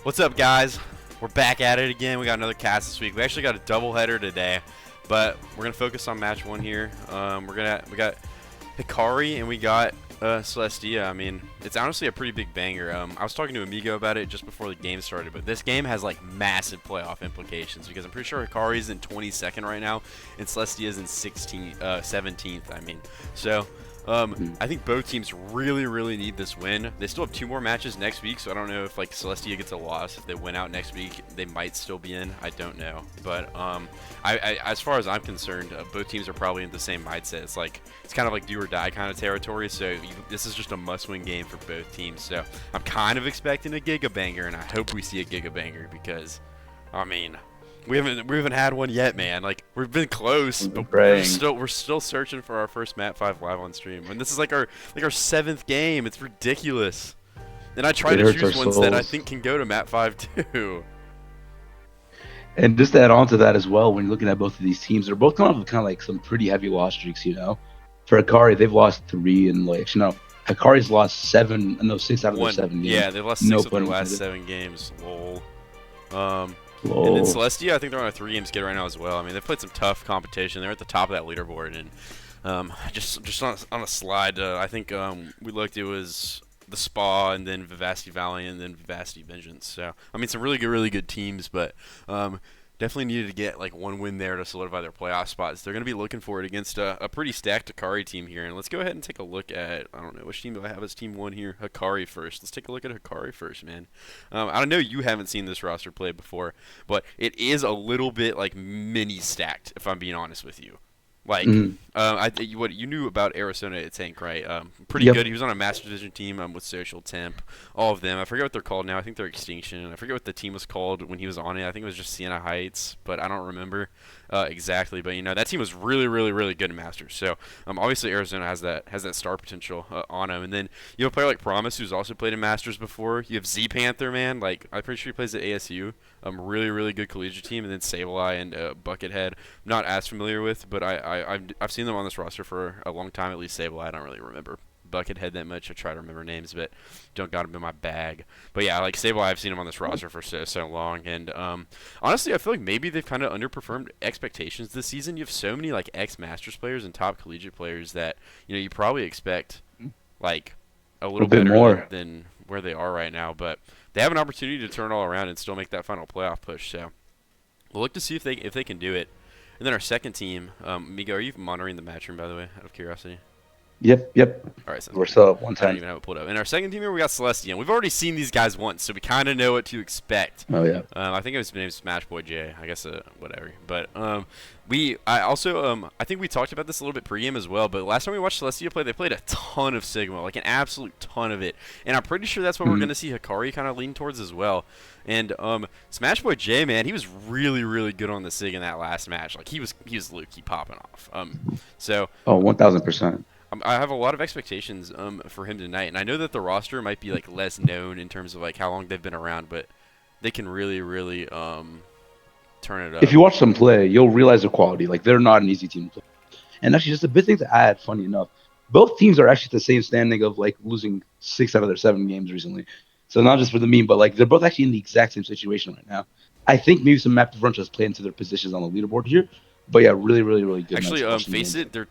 What's up, guys? We're back at it again. We got another cast this week. We actually got a doubleheader today, but we're gonna focus on match one here. We got Hikari and we got Celestia. I mean, it's honestly a pretty big banger. I was talking to Amigo about it just before the game started, but this game has like massive playoff implications because I'm pretty sure Hikari is in 22nd right now and Celestia is in 17th. I mean, so. I think both teams really need this win. They still have 2 more matches next week, so I don't know if like Celestia gets a loss. If they win out next week, they might still be in. I don't know, but as far as I'm concerned, both teams are probably in the same mindset. It's kind of like do or die kind of territory. So this is just a must-win game for both teams. So I'm kind of expecting a Giga Banger, and I hope we see a Giga Banger because, I mean. We haven't had one yet, man. Like we've been close, but we're still searching for our first Map 5 live on stream. And this is like our 7th game. It's ridiculous. And I try to choose ones that I think can go to Map 5 too. And just to add on to that as well, when you're looking at both of these teams, they're both coming off of kind of like some pretty heavy loss streaks, you know. For Hikari, they've lost 3 and like Hikari's lost 6 out of their 7 games. Yeah, they've lost 6 of their last 7 games. Lol. And then Celestia, I think they're on a 3-game skid right now as well. I mean, they've played some tough competition. They're at the top of that leaderboard, and just on a slide. I think we looked. It was the Spa, and then Vivacity Valley, and then Vivacity Vengeance. So I mean, some really good teams, but definitely needed to get like one win there to solidify their playoff spots. They're going to be looking for it against a pretty stacked Hikari team here. And let's go ahead and take a look at, I don't know, which team do I have as team 1 here? Hikari first. Let's take a look at Hikari first, man. I know you haven't seen this roster play before, but it is a little bit like mini stacked, if I'm being honest with you. Like, what you knew about Arizona Tank, right? Pretty good. He was on a Master Division team with Social Temp, all of them. I forget what they're called now. I think they're Extinction. I forget what the team was called when he was on it. I think it was just Sienna Heights, but I don't remember exactly. But that team was really good in Masters. So obviously Arizona has that star potential on him. And then you have a player like Promise, who's also played in Masters before. You have Z Panther, man. Like I'm pretty sure he plays at ASU. Really good collegiate team. And then Sableye and Buckethead. I'm not as familiar with, but I've seen them on this roster for a long time. At least Sableye, I don't really remember Buckethead that much. I try to remember names, but don't got them in my bag. But yeah, like Sableye, I've seen him on this roster for so long, and honestly, I feel like maybe they've kind of underperformed expectations this season. You have so many like ex-Masters players and top collegiate players that you probably expect like a little bit more than where they are right now, but they have an opportunity to turn it all around and still make that final playoff push. So we'll look to see if they can do it. And then our second team, Migo, are you monitoring the match room, by the way, out of curiosity? Yep. All right, so we're still up one I time. don't even have it pulled up. In our second team here, we got Celestia, and we've already seen these guys once, so we kind of know what to expect. Oh yeah. I think his name's Smashboy J. I guess whatever. But I think we talked about this a little bit pregame as well. But last time we watched Celestia play, they played a ton of Sigma, like an absolute ton of it, and I'm pretty sure that's what we're gonna see Hikari kind of lean towards as well. And Smashboy J, man, he was really good on the Sig in that last match. Like he was low-key popping off. So. Oh, 1,000%. I have a lot of expectations for him tonight, and I know that the roster might be like less known in terms of like how long they've been around, but they can really turn it up. If you watch them play, you'll realize their quality. Like they're not an easy team to play. And actually, just a big thing to add, funny enough, both teams are actually the same standing of like losing 6 out of their 7 games recently. So not just for the meme, but like they're both actually in the exact same situation right now. I think maybe some map differentials play into their positions on the leaderboard here. But yeah, really good. Actually, FaceIt, their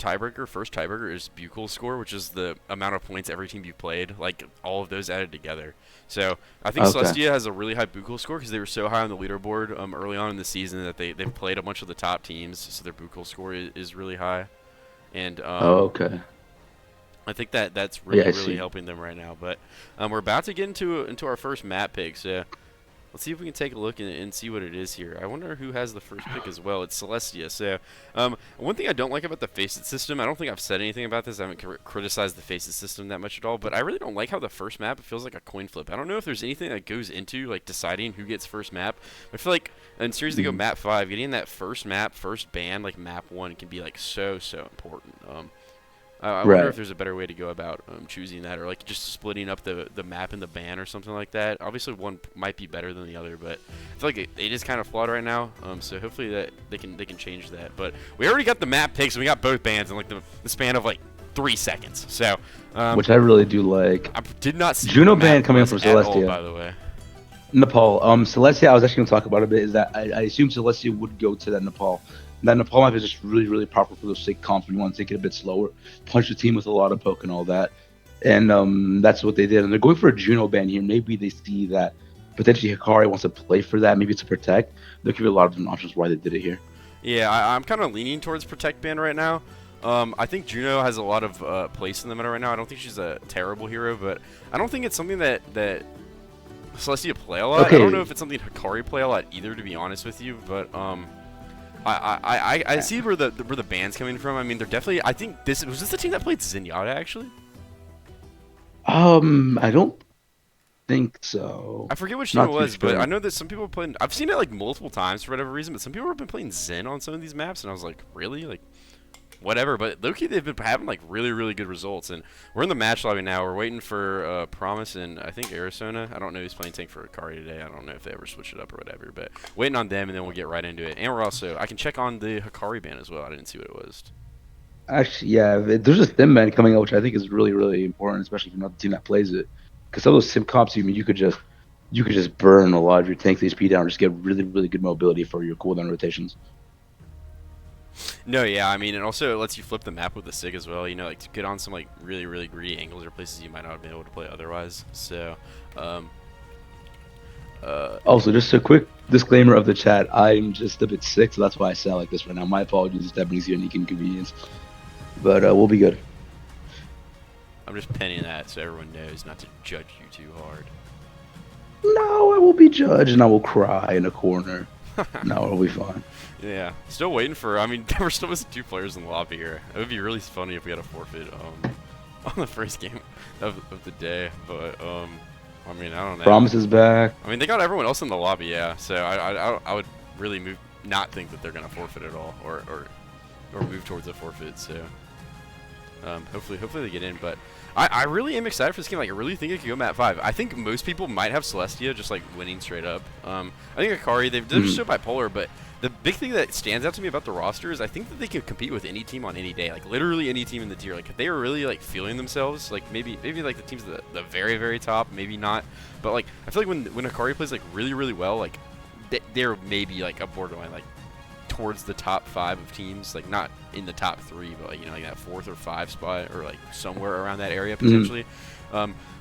first tiebreaker is Buchel score, which is the amount of points every team you played, like all of those added together. So I think Celestia has a really high Buchel score because they were so high on the leaderboard early on in the season that they've played a bunch of the top teams, so their Buchel score is really high. And okay. I think that's really helping them right now. But we're about to get into our first map pick, so let's see if we can take a look and see what it is here. I wonder who has the first pick as well. It's Celestia. So one thing I don't like about the FaceIt system, I don't think I've said anything about this. I haven't criticized the FaceIt system that much at all, but I really don't like how the first map, it feels like a coin flip. I don't know if there's anything that goes into like deciding who gets first map. I feel like in series they go map 5, getting that first map, first ban, like map 1 can be like so important. I wonder if there's a better way to go about choosing that, or like just splitting up the map and the ban or something like that. Obviously, one might be better than the other, but I feel like it is kind of flawed right now. So hopefully that they can change that. But we already got the map picks, and we got both bans in like the span of like 3 seconds. So which I really do like. I did not see Juno ban coming up from at all, Celestia. by the way. Nepal. Celestia, I was actually going to talk about a bit, is that I assume Celestia would go to that Nepal. That Nepal map is just really, really powerful for those sick comps when you want to take it a bit slower, punch the team with a lot of poke and all that. And that's what they did. And they're going for a Juno ban here. Maybe they see that potentially Hikari wants to play for that. Maybe it's a protect. There could be a lot of different options why they did it here. Yeah, I'm kind of leaning towards protect ban right now. I think Juno has a lot of place in the meta right now. I don't think she's a terrible hero, but I don't think it's something that Celestia play a lot. Okay. I don't know if it's something Hikari play a lot either, to be honest with you. But I see where the ban's coming from. I mean, they're definitely. I think this was the team that played Zenyatta actually. I don't think so. I forget which team it was, but I know that some people are playing. I've seen it like multiple times for whatever reason, but some people have been playing Zen on some of these maps, and I was like, really, like. Whatever, but low-key they've been having like really good results, and we're in the match lobby now. We're waiting for Promise and I think Arizona. I don't know who's playing tank for Hikari today. I don't know if they ever switch it up or whatever, but waiting on them, and then we'll get right into it. And we're also I can check on the Hikari ban as well. I didn't see what it was. Actually, yeah, there's a sim ban coming out, which I think is really important, especially if you're not the team that plays it. Because some of those sim comps, you could just burn a lot of your tank HP down, and just get really good mobility for your cooldown rotations. No, yeah, I mean, and also it lets you flip the map with the SIG as well, you know, like to get on some like really greedy angles or places you might not have been able to play otherwise. So, also, just a quick disclaimer of the chat, I'm just a bit sick, so that's why I sound like this right now. My apologies if that brings you unique inconvenience, but we'll be good. I'm just penning that so everyone knows not to judge you too hard. No, I will be judged and I will cry in a corner. No, it'll be fine. Yeah, still waiting for. I mean, we're still missing 2 players in the lobby here. It would be really funny if we had a forfeit on the first game of the day. But I mean, I don't know. Promise is back. I mean, they got everyone else in the lobby, yeah. So I would really not think that they're gonna forfeit at all, or move towards a forfeit. So hopefully they get in. But I really am excited for this game. Like, I really think it could go map 5. I think most people might have Celestia just like winning straight up. I think Hikari, they're just so bipolar, but the big thing that stands out to me about the roster is I think that they can compete with any team on any day, like literally any team in the tier. Like, if they are really like feeling themselves, like maybe like the teams at the very top, maybe not, but like I feel like when Hikari plays like really well, like they're maybe like a borderline like towards the top 5 of teams, like not in the top 3, but like, you know, like that 4th or 5 spot, or like somewhere around that area potentially.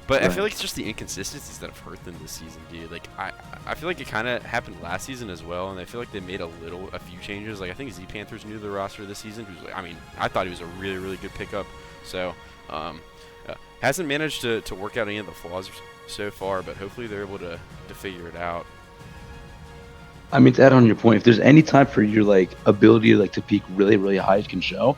But right. I feel like it's just the inconsistencies that have hurt them this season, dude. Like I feel like it kind of happened last season as well, and I feel like they made a few changes. Like I think Z Panther's new to the roster this season. Who's like, I mean, I thought he was a really good pickup. So hasn't managed to work out any of the flaws so far, but hopefully they're able to figure it out. I mean, to add on your point, if there's any time for your like ability like to peak really high it can show,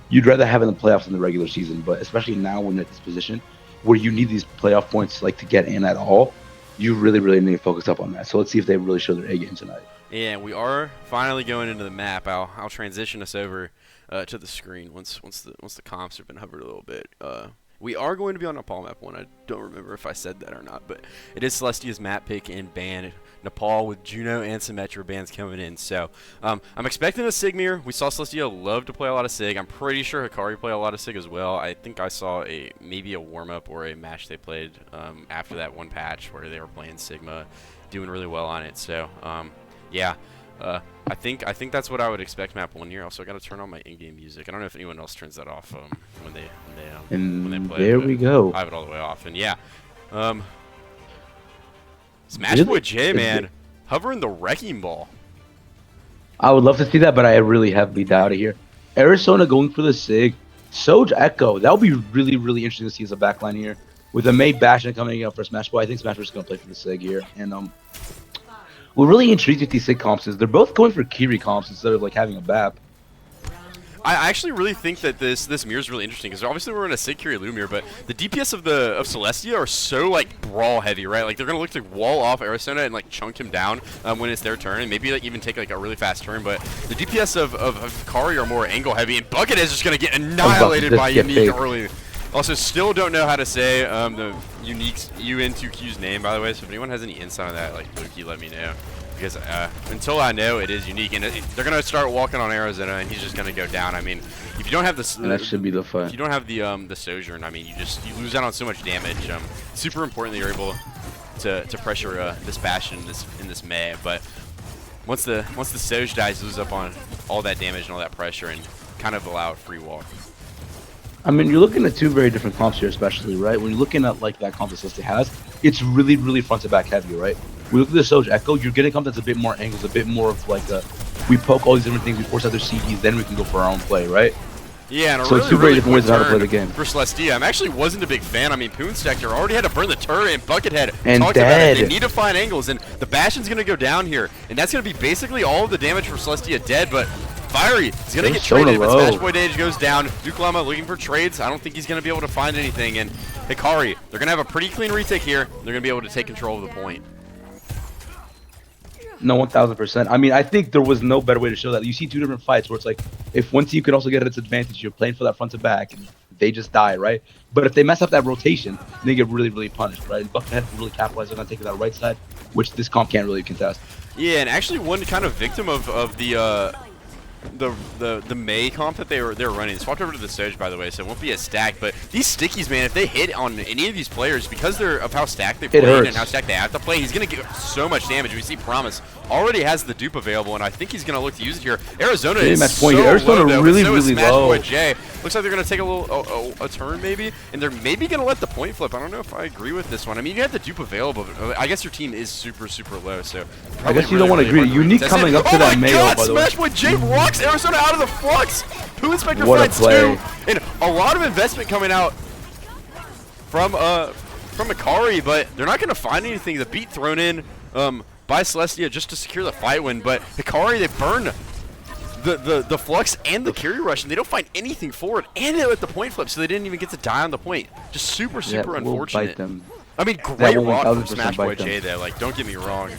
you'd rather have it in the playoffs than the regular season. But especially now when you're at this position where you need these playoff points like to get in at all, you really need to focus up on that. So let's see if they really show their A game tonight. Yeah, we are finally going into the map. I'll transition us over to the screen once the comps have been hovered a little bit. We are going to be on Nepal map 1. I don't remember if I said that or not, but it is Celestia's map pick and ban. Nepal with Juno and Symmetra bans coming in. So I'm expecting a Sigmir. We saw Celestia love to play a lot of Sig. I'm pretty sure Hikari play a lot of Sig as well. I think I saw maybe a warm-up or a match they played after that one patch where they were playing Sigma, doing really well on it. So yeah. I think that's what I would expect map 1 here. Also, I got to turn on my in-game music. I don't know if anyone else turns that off when they play. There we go. I have it all the way off, and yeah. Smash Boy J, man, hovering the wrecking ball. I would love to see that, but I really heavily doubt it here. Arizona going for the Sig. Soj Echo. That would be really interesting to see as a backline here. With the May Bastion coming up for Smash Boy, I think Smash Boy's going to play for the Sig here. And what really intrigues with these Sig comps is they're both going for Kiri comps instead of like having a BAP. I actually really think that this mirror is really interesting because obviously we're in a Sig Kiri Lumir, but the DPS of Celestia are so like brawl heavy, right? Like they're gonna look to wall off Arizona and like chunk him down when it's their turn, and maybe like even take like a really fast turn. But the DPS of Hikari are more angle heavy, and Bucket is just gonna get annihilated by Unique early. Also, still don't know how to say the Unique's UN2Q's name, by the way. So if anyone has any insight on that, like Loki, let me know. Because until I know, it is Unique, and they're gonna start walking on Arizona, and he's just gonna go down. I mean, if you don't have the that should be the fight. If you don't have the Sojourn, I mean, you lose out on so much damage. Super important that you're able to pressure this Bastion in this Mei. But once the Soj dies, lose up on all that damage and all that pressure, and kind of allow a free walk. I mean, you're looking at two very different comps here, especially, right? When you're looking at like that comp that Celestia has, it's really, really front to back heavy, right? When you look at the Soj Echo, you're getting a comp that's a bit more angles, a bit more of like a, we poke all these different things, we force out their CDs, then we can go for our own play, right? Yeah, and a so really, it's two very different ways of how to play the game. For Celestia, I actually wasn't a big fan. I mean, Poonspector already had to burn the turret, and Buckethead and talked dead. about it. They need to find angles, and the Bastion's going to go down here, and that's going to be basically all of the damage for Celestia dead, but Fiery is going to get traded, but Smash Boy Dage goes down. Duke Llama looking for trades. I don't think he's going to be able to find anything, and Hikari, they're going to have a pretty clean retake here. They're going to be able to take control of the point. No, 1000%. I mean, I think there was no better way to show that. You see two different fights where it's like, if one team could also get its advantage, you're playing for that front to back, and they just die, right? But if they mess up that rotation, they get really, really punished, right? And Buckethead really capitalized on taking that right side, which this comp can't really contest. Yeah, and actually one kind of victim of the Mei comp that they were running. Swapped over to the Soj, by the way, so it won't be a stack. But these stickies, man, if they hit on any of these players, because they're of how stacked they played and how stacked they have to play, he's gonna get so much damage. We see Promise already has the dupe available, and I think he's gonna look to use it here. Arizona is so low, though, really, so really Smash low. Boy J. Looks like they're gonna take a little a turn maybe, and they're maybe gonna let the point flip. I don't know if I agree with this one. I mean, you have the dupe available, but I guess your team is super, super low, so I guess you don't want to agree. Unique coming up to that Mei, by the way. Smash Boy J rocks Arizona out of the flux. Poonspector finds two, and a lot of investment coming out from Hikari, but they're not gonna find anything. The beat thrown in by Celestia just to secure the fight win, but Hikari, they burn the flux and the carry rush, and they don't find anything forward, and they let the point flip, so they didn't even get to die on the point. Just super unfortunate. I mean, great rock from Smash Boy J there. Like, don't get me wrong.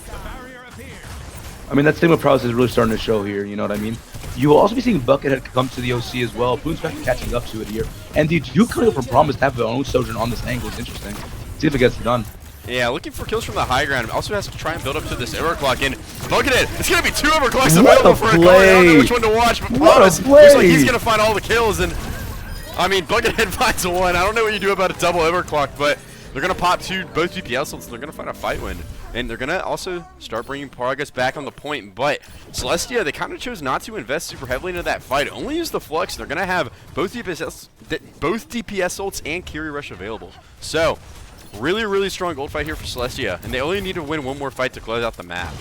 I mean, that stigma prowess is really starting to show here. You know what I mean? You will also be seeing Buckethead come to the OC as well. Poonspector catching up to it here, and the Duke coming up from Promise to have their own Sojourn on this angle is interesting. See if it gets done. Yeah, looking for kills from the high ground. Also has to try and build up to this overclock. And Buckethead, it's going to be two overclocks available for Hikari. I don't know which one to watch, but Promise looks like he's going to find all the kills. And I mean, Buckethead finds one. I don't know what you do about a double overclock, but they're going to pop both DPS ults, and they're going to find a fight win. And they're going to also start bringing progress back on the point. But Celestia, they kind of chose not to invest super heavily into that fight. Only use the flux. They're going to have both DPS ults and Kiri Rush available. So, really, really strong gold fight here for Celestia. And they only need to win one more fight to close out the map.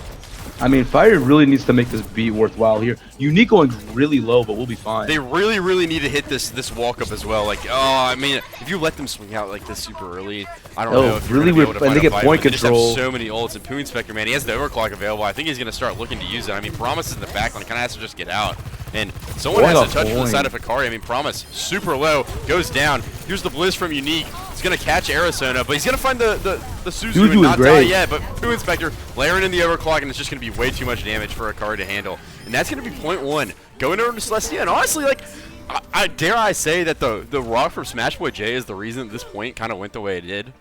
I mean, Fire really needs to make this beat worthwhile here. Unique going really low, but we'll be fine. They really, really need to hit this walk up as well. Like, oh, I mean, if you let them swing out like this super early, I don't know if really you're going to be able to and they get point control. They just have so many ults, and Poonspector, man, he has the overclock available. I think he's going to start looking to use it. I mean, Promise is in the backline, kind of has to just get out. And someone has to touch from the side of Hikari. I mean, Promise, super low, goes down. Here's the Blizz from Unique. He's going to catch Arizona, but he's going to find the Suzu and not die yet. But Poonspector layering in the overclock, and it's just going to be way too much damage for Hikari to handle. And that's going to be point one. Going over to Celestia, and honestly, like, dare I say that the rock from Smash Boy J is the reason this point kind of went the way it did?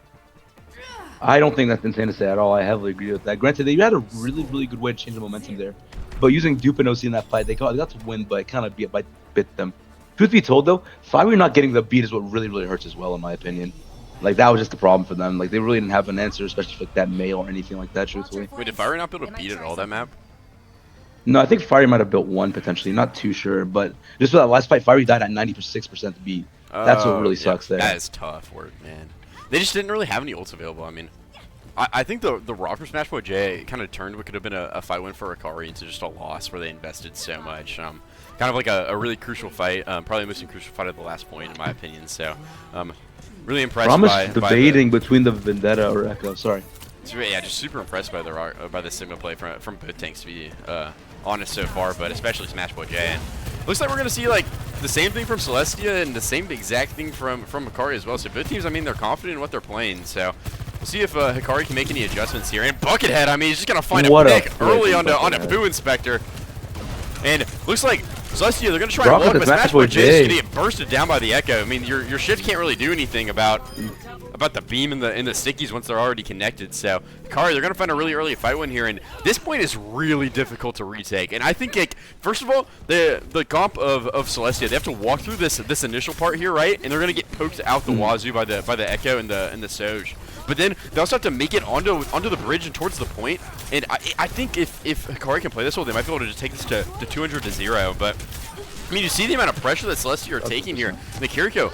I don't think that's insane to say at all. I heavily agree with that. Granted, they had a really, really good way to change the momentum there. But using Dupe and OC in that fight, they got to win, but it kind of bit them. Truth be told, though, Fiery not getting the beat is what really, really hurts as well, in my opinion. Like, that was just the problem for them. Like, they really didn't have an answer, especially for like, that Mei or anything like that, truthfully. Wait, did Fiery not build a beat at all, that map? No, I think Fiery might have built one, potentially. Not too sure, but just for that last fight, Fiery died at 96% beat. That's what really sucks there. That is tough work, man. They just didn't really have any ults available. I mean, I think the rock from Smash Boy J kind of turned what could have been a fight win for Hikari into just a loss where they invested so much. Kind of like a really crucial fight, probably the most crucial fight at the last point, in my opinion. So, really impressed by debating between the Vendetta or Echo. Sorry. So, yeah, just super impressed by the Sigma play from both tanks, to be honest so far, but especially Smash Boy J. And looks like we're gonna see like the same thing from Celestia and the same exact thing from Hikari as well. So both teams, I mean, they're confident in what they're playing. So we'll see if Hikari can make any adjustments here. And Buckethead, I mean, he's just gonna find a pick early on a Poonspector. And looks like Celestia, they're gonna try and walk, but Smash Boy J is gonna get bursted down by the Echo. I mean, your shift can't really do anything about the beam and the stickies once they're already connected. So Hikari, they're gonna find a really early fight win here, and this point is really difficult to retake. And I think, like, first of all, the comp of Celestia, they have to walk through this initial part here, right? And they're gonna get poked out the wazoo by the Echo and the Soj. but then they also have to make it onto the bridge and towards the point. And I think if Hikari can play this well, they might be able to just take this to 200-0. But I mean, you see the amount of pressure that Celestia are taking here. The Kiriko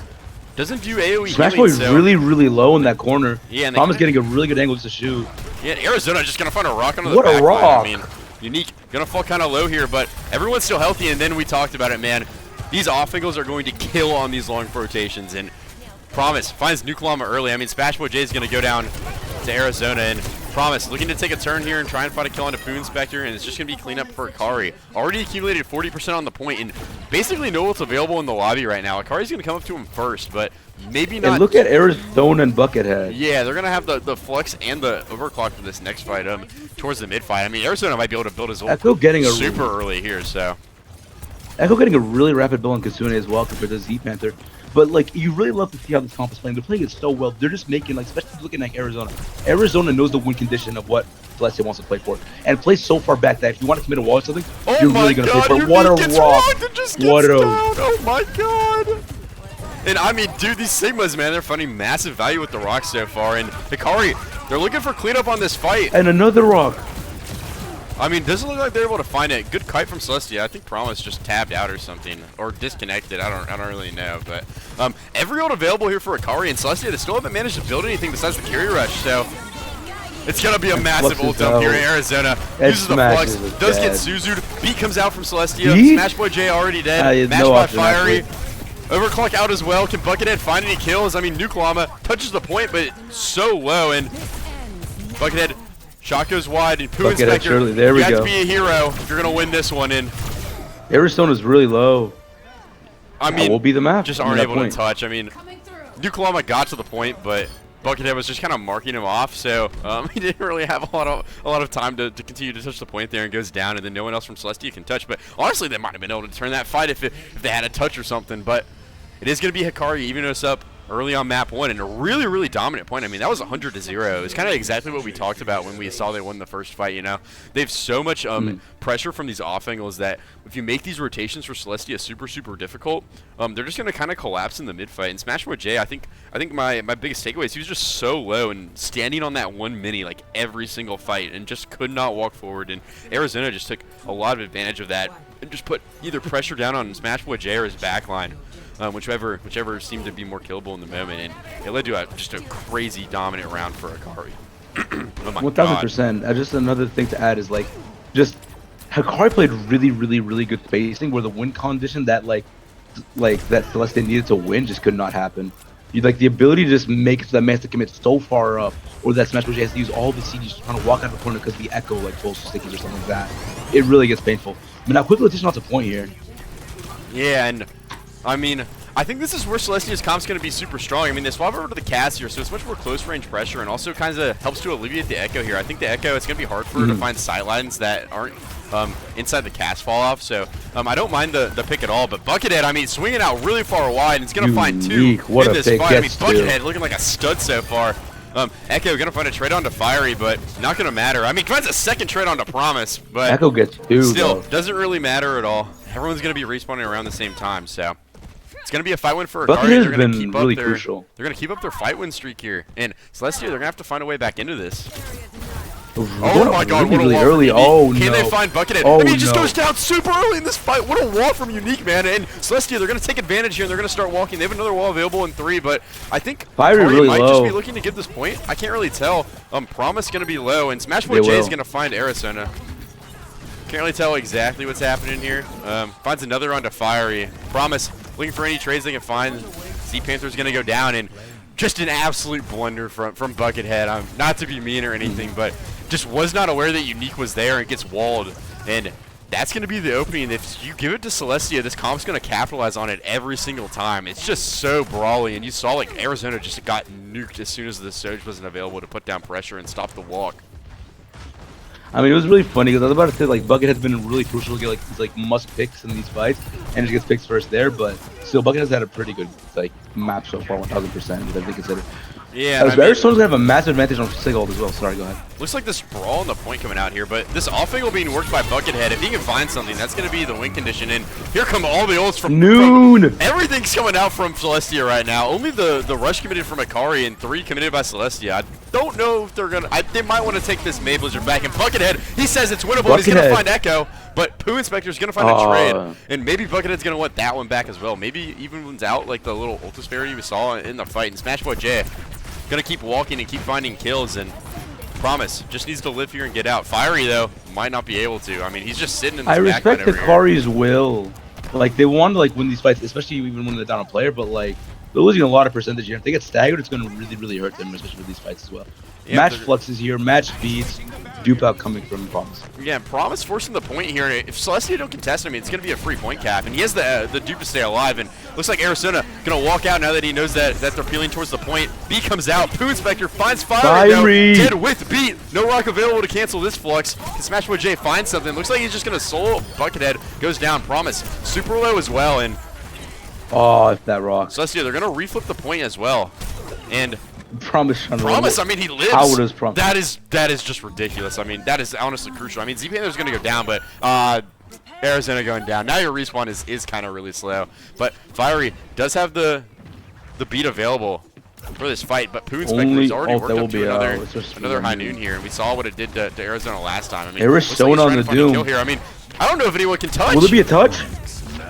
doesn't do AoE Smash healing, Boy really low in that corner. Yeah, and Thomas getting a really good angle to shoot. Yeah, and Arizona just gonna find a rock onto the What a back rock! line. I mean, Unique gonna fall kind of low here, but everyone's still healthy. And then we talked about it, man. These off angles are going to kill on these long rotations. And Promise finds Nuke Llama early. I mean, Smash Boy J is gonna go down to Arizona, and Promise looking to take a turn here and try and find a kill onto Poo Inspector, and it's just gonna be cleanup for Hikari. Already accumulated 40% on the point, and basically know what's available in the lobby right now. Hikari's gonna come up to him first, but maybe not. And look at Arizona and Buckethead. Yeah, they're gonna have the flex and the overclock for this next fight. Towards the mid fight. I mean, Arizona might be able to build his ult Echo getting a super early here. So Echo getting a really rapid build on Kasune as well compared to Z Panther. But like, you really love to see how this comp is playing. They're playing it so well. They're just making, like, especially looking at Arizona. Arizona knows the win condition of what Celestia wants to play for, and plays so far back that if you want to commit a wall or something, you're really gonna play for it. What a rock! What a oh my god! And I mean, dude, these Sigmas, man, they're finding massive value with the rocks so far. And Hikari, they're looking for cleanup on this fight. And another rock. I mean, doesn't look like they're able to find it. Good kite from Celestia. I think Promise just tabbed out or something, or disconnected. I don't really know. But every ult available here for Hikari and Celestia, they still haven't managed to build anything besides the Curie Rush. So it's gonna be a massive ult dump here in Arizona. Uses the flux, does get Suzu'd. Beat comes out from Celestia. Smash Boy J already dead. Matched by Fiery. Overclock out as well. Can Buckethead find any kills? I mean, Nuke Llama touches the point, but so low. And Buckethead. Shot goes wide, and Poo Inspector, there we you have go. to be a hero if you're going to win this one. And Arizona's really low. I mean, will be the map. Just aren't able to touch. I mean, Nuke Llama got to the point, but Buckethead was just kind of marking him off, so he didn't really have a lot of time to continue to touch the point there, and goes down, and then no one else from Celestia can touch. But honestly, they might have been able to turn that fight if they had a touch or something. But it is going to be Hikari even us up early on map 1, and a really dominant point. I mean, that was 100-0. It's kind of exactly what we talked about when we saw they won the first fight, you know. They have so much pressure from these off angles that if you make these rotations for Celestia super difficult, they're just going to kind of collapse in the mid fight. And Smash Boy J, I think my biggest takeaway is he was just so low and standing on that one mini like every single fight and just could not walk forward. And Arizona just took a lot of advantage of that and just put either pressure down on Smash Boy J or his backline. Whichever seemed to be more killable in the moment, and it led to just a crazy dominant round for Hikari. Oh my 1000%. Just another thing to add is just Hikari played really good spacing, where the win condition that that Celestia needed to win just could not happen. You the ability to just make that man to commit so far up, or that Smash Bros. Has to use all the CGs just trying to walk out the corner because the echo pulls stickies or something like that. It really gets painful. But now quick rotation off the point here. Yeah, and I mean, I think this is where Celestia's comp's going to be super strong. I mean, they swap over to the cast here, so it's much more close range pressure, and also kind of helps to alleviate the echo here. I think the echo, it's going to be hard for her to find sightlines that aren't inside the cast fall off, so I don't mind the pick at all. But Buckethead, I mean, swinging out really far wide, and it's going to find 2 in this fight. I mean, Buckethead looking like a stud so far. Echo going to find a trade onto Fiery, but not going to matter. I mean, finds a second trade onto Promise, but Echo gets 2, still, doesn't really matter at all. Everyone's going to be respawning around the same time, so it's going to be a fight win for Hikari. They're going to keep up they're going to keep up their fight win streak here. And Celestia, they're going to have to find a way back into this. Oh my god, what a wall early. Can they find Buckethead? I mean, he just goes down super early in this fight. What a wall from Unique, man. And Celestia, they're going to take advantage here, and they're going to start walking. They have another wall available in 3, but I think Hikari might just be looking to give this point. I can't really tell. Promise going to be low, and Smash Boy J is going to find Arizona. Can't really tell exactly what's happening here. Finds another onto Fiery. Promise looking for any trades they can find. Z Panther's going to go down, and just an absolute blunder from Buckethead. Not to be mean or anything, but just was not aware that Unique was there and gets walled. And that's going to be the opening. If you give it to Celestia, this comp's going to capitalize on it every single time. It's just so brawly, and you saw Arizona just got nuked as soon as the Surge wasn't available to put down pressure and stop the walk. I mean, it was really funny because I was about to say Buckethead's been really crucial to get these must picks in these fights, and he gets picks first there. But still, Buckethead's had a pretty good map so far, 1000%, which I think considered. Yeah, and I mean, Arizona's gonna have a massive advantage on Sigurd as well. Sorry, go ahead. looks like this brawl on the point coming out here, but this off angle being worked by Buckethead. If he can find something, that's going to be the win condition. And here come all the ults from Noon. Everything's coming out from Celestia right now. Only the rush committed from Hikari and 3 committed by Celestia. I don't know if they're going to... They might want to take this May Blizzard back. And Buckethead, he says it's winnable. He's going to find Echo, but Pooh Inspector's going to find a trade. And maybe Buckethead's going to want that one back as well. Maybe even one's out like the little Ultus Fairy we saw in the fight. And Smash Boy J going to keep walking and keep finding kills. And Promise just needs to live here and get out. Fiery, though, might not be able to. I mean, he's just sitting in this I respect backline Hikari's will. Like, they want to, like, win these fights, especially even when they're down a player, but, like, they're losing a lot of percentage here. If they get staggered, it's going to really, really hurt them, especially with these fights as well. Yeah, match flux is here, match beats, dupe out coming from Promise. Yeah, Promise forcing the point here. If Celestia don't contest him, it's going to be a free point cap. And he has the dupe to stay alive. And looks like Arizona going to walk out now that he knows that they're peeling towards the point. B comes out. Pooh Inspector finds Fiery. Dead with beat. No rock available to cancel this flux. Can Smash Boy J find something? Looks like he's just going to solo Buckethead. Goes down. Promise. Super low as well. And oh, if that rock. Celestia, they're going to reflip the point as well. And Promise, I mean, he lives. How does Promise? That is just ridiculous. I mean, that is honestly crucial. I mean, Z-Panther's going to go down, but Arizona going down. Now your respawn is kind of really slow. But Fiery does have the beat available for this fight, but Pooh Inspector's already worked up to another high noon here, and we saw what it did to Arizona last time. I mean, Arizona on the Doom. Here. I mean, I don't know if anyone can touch. Will there be a touch?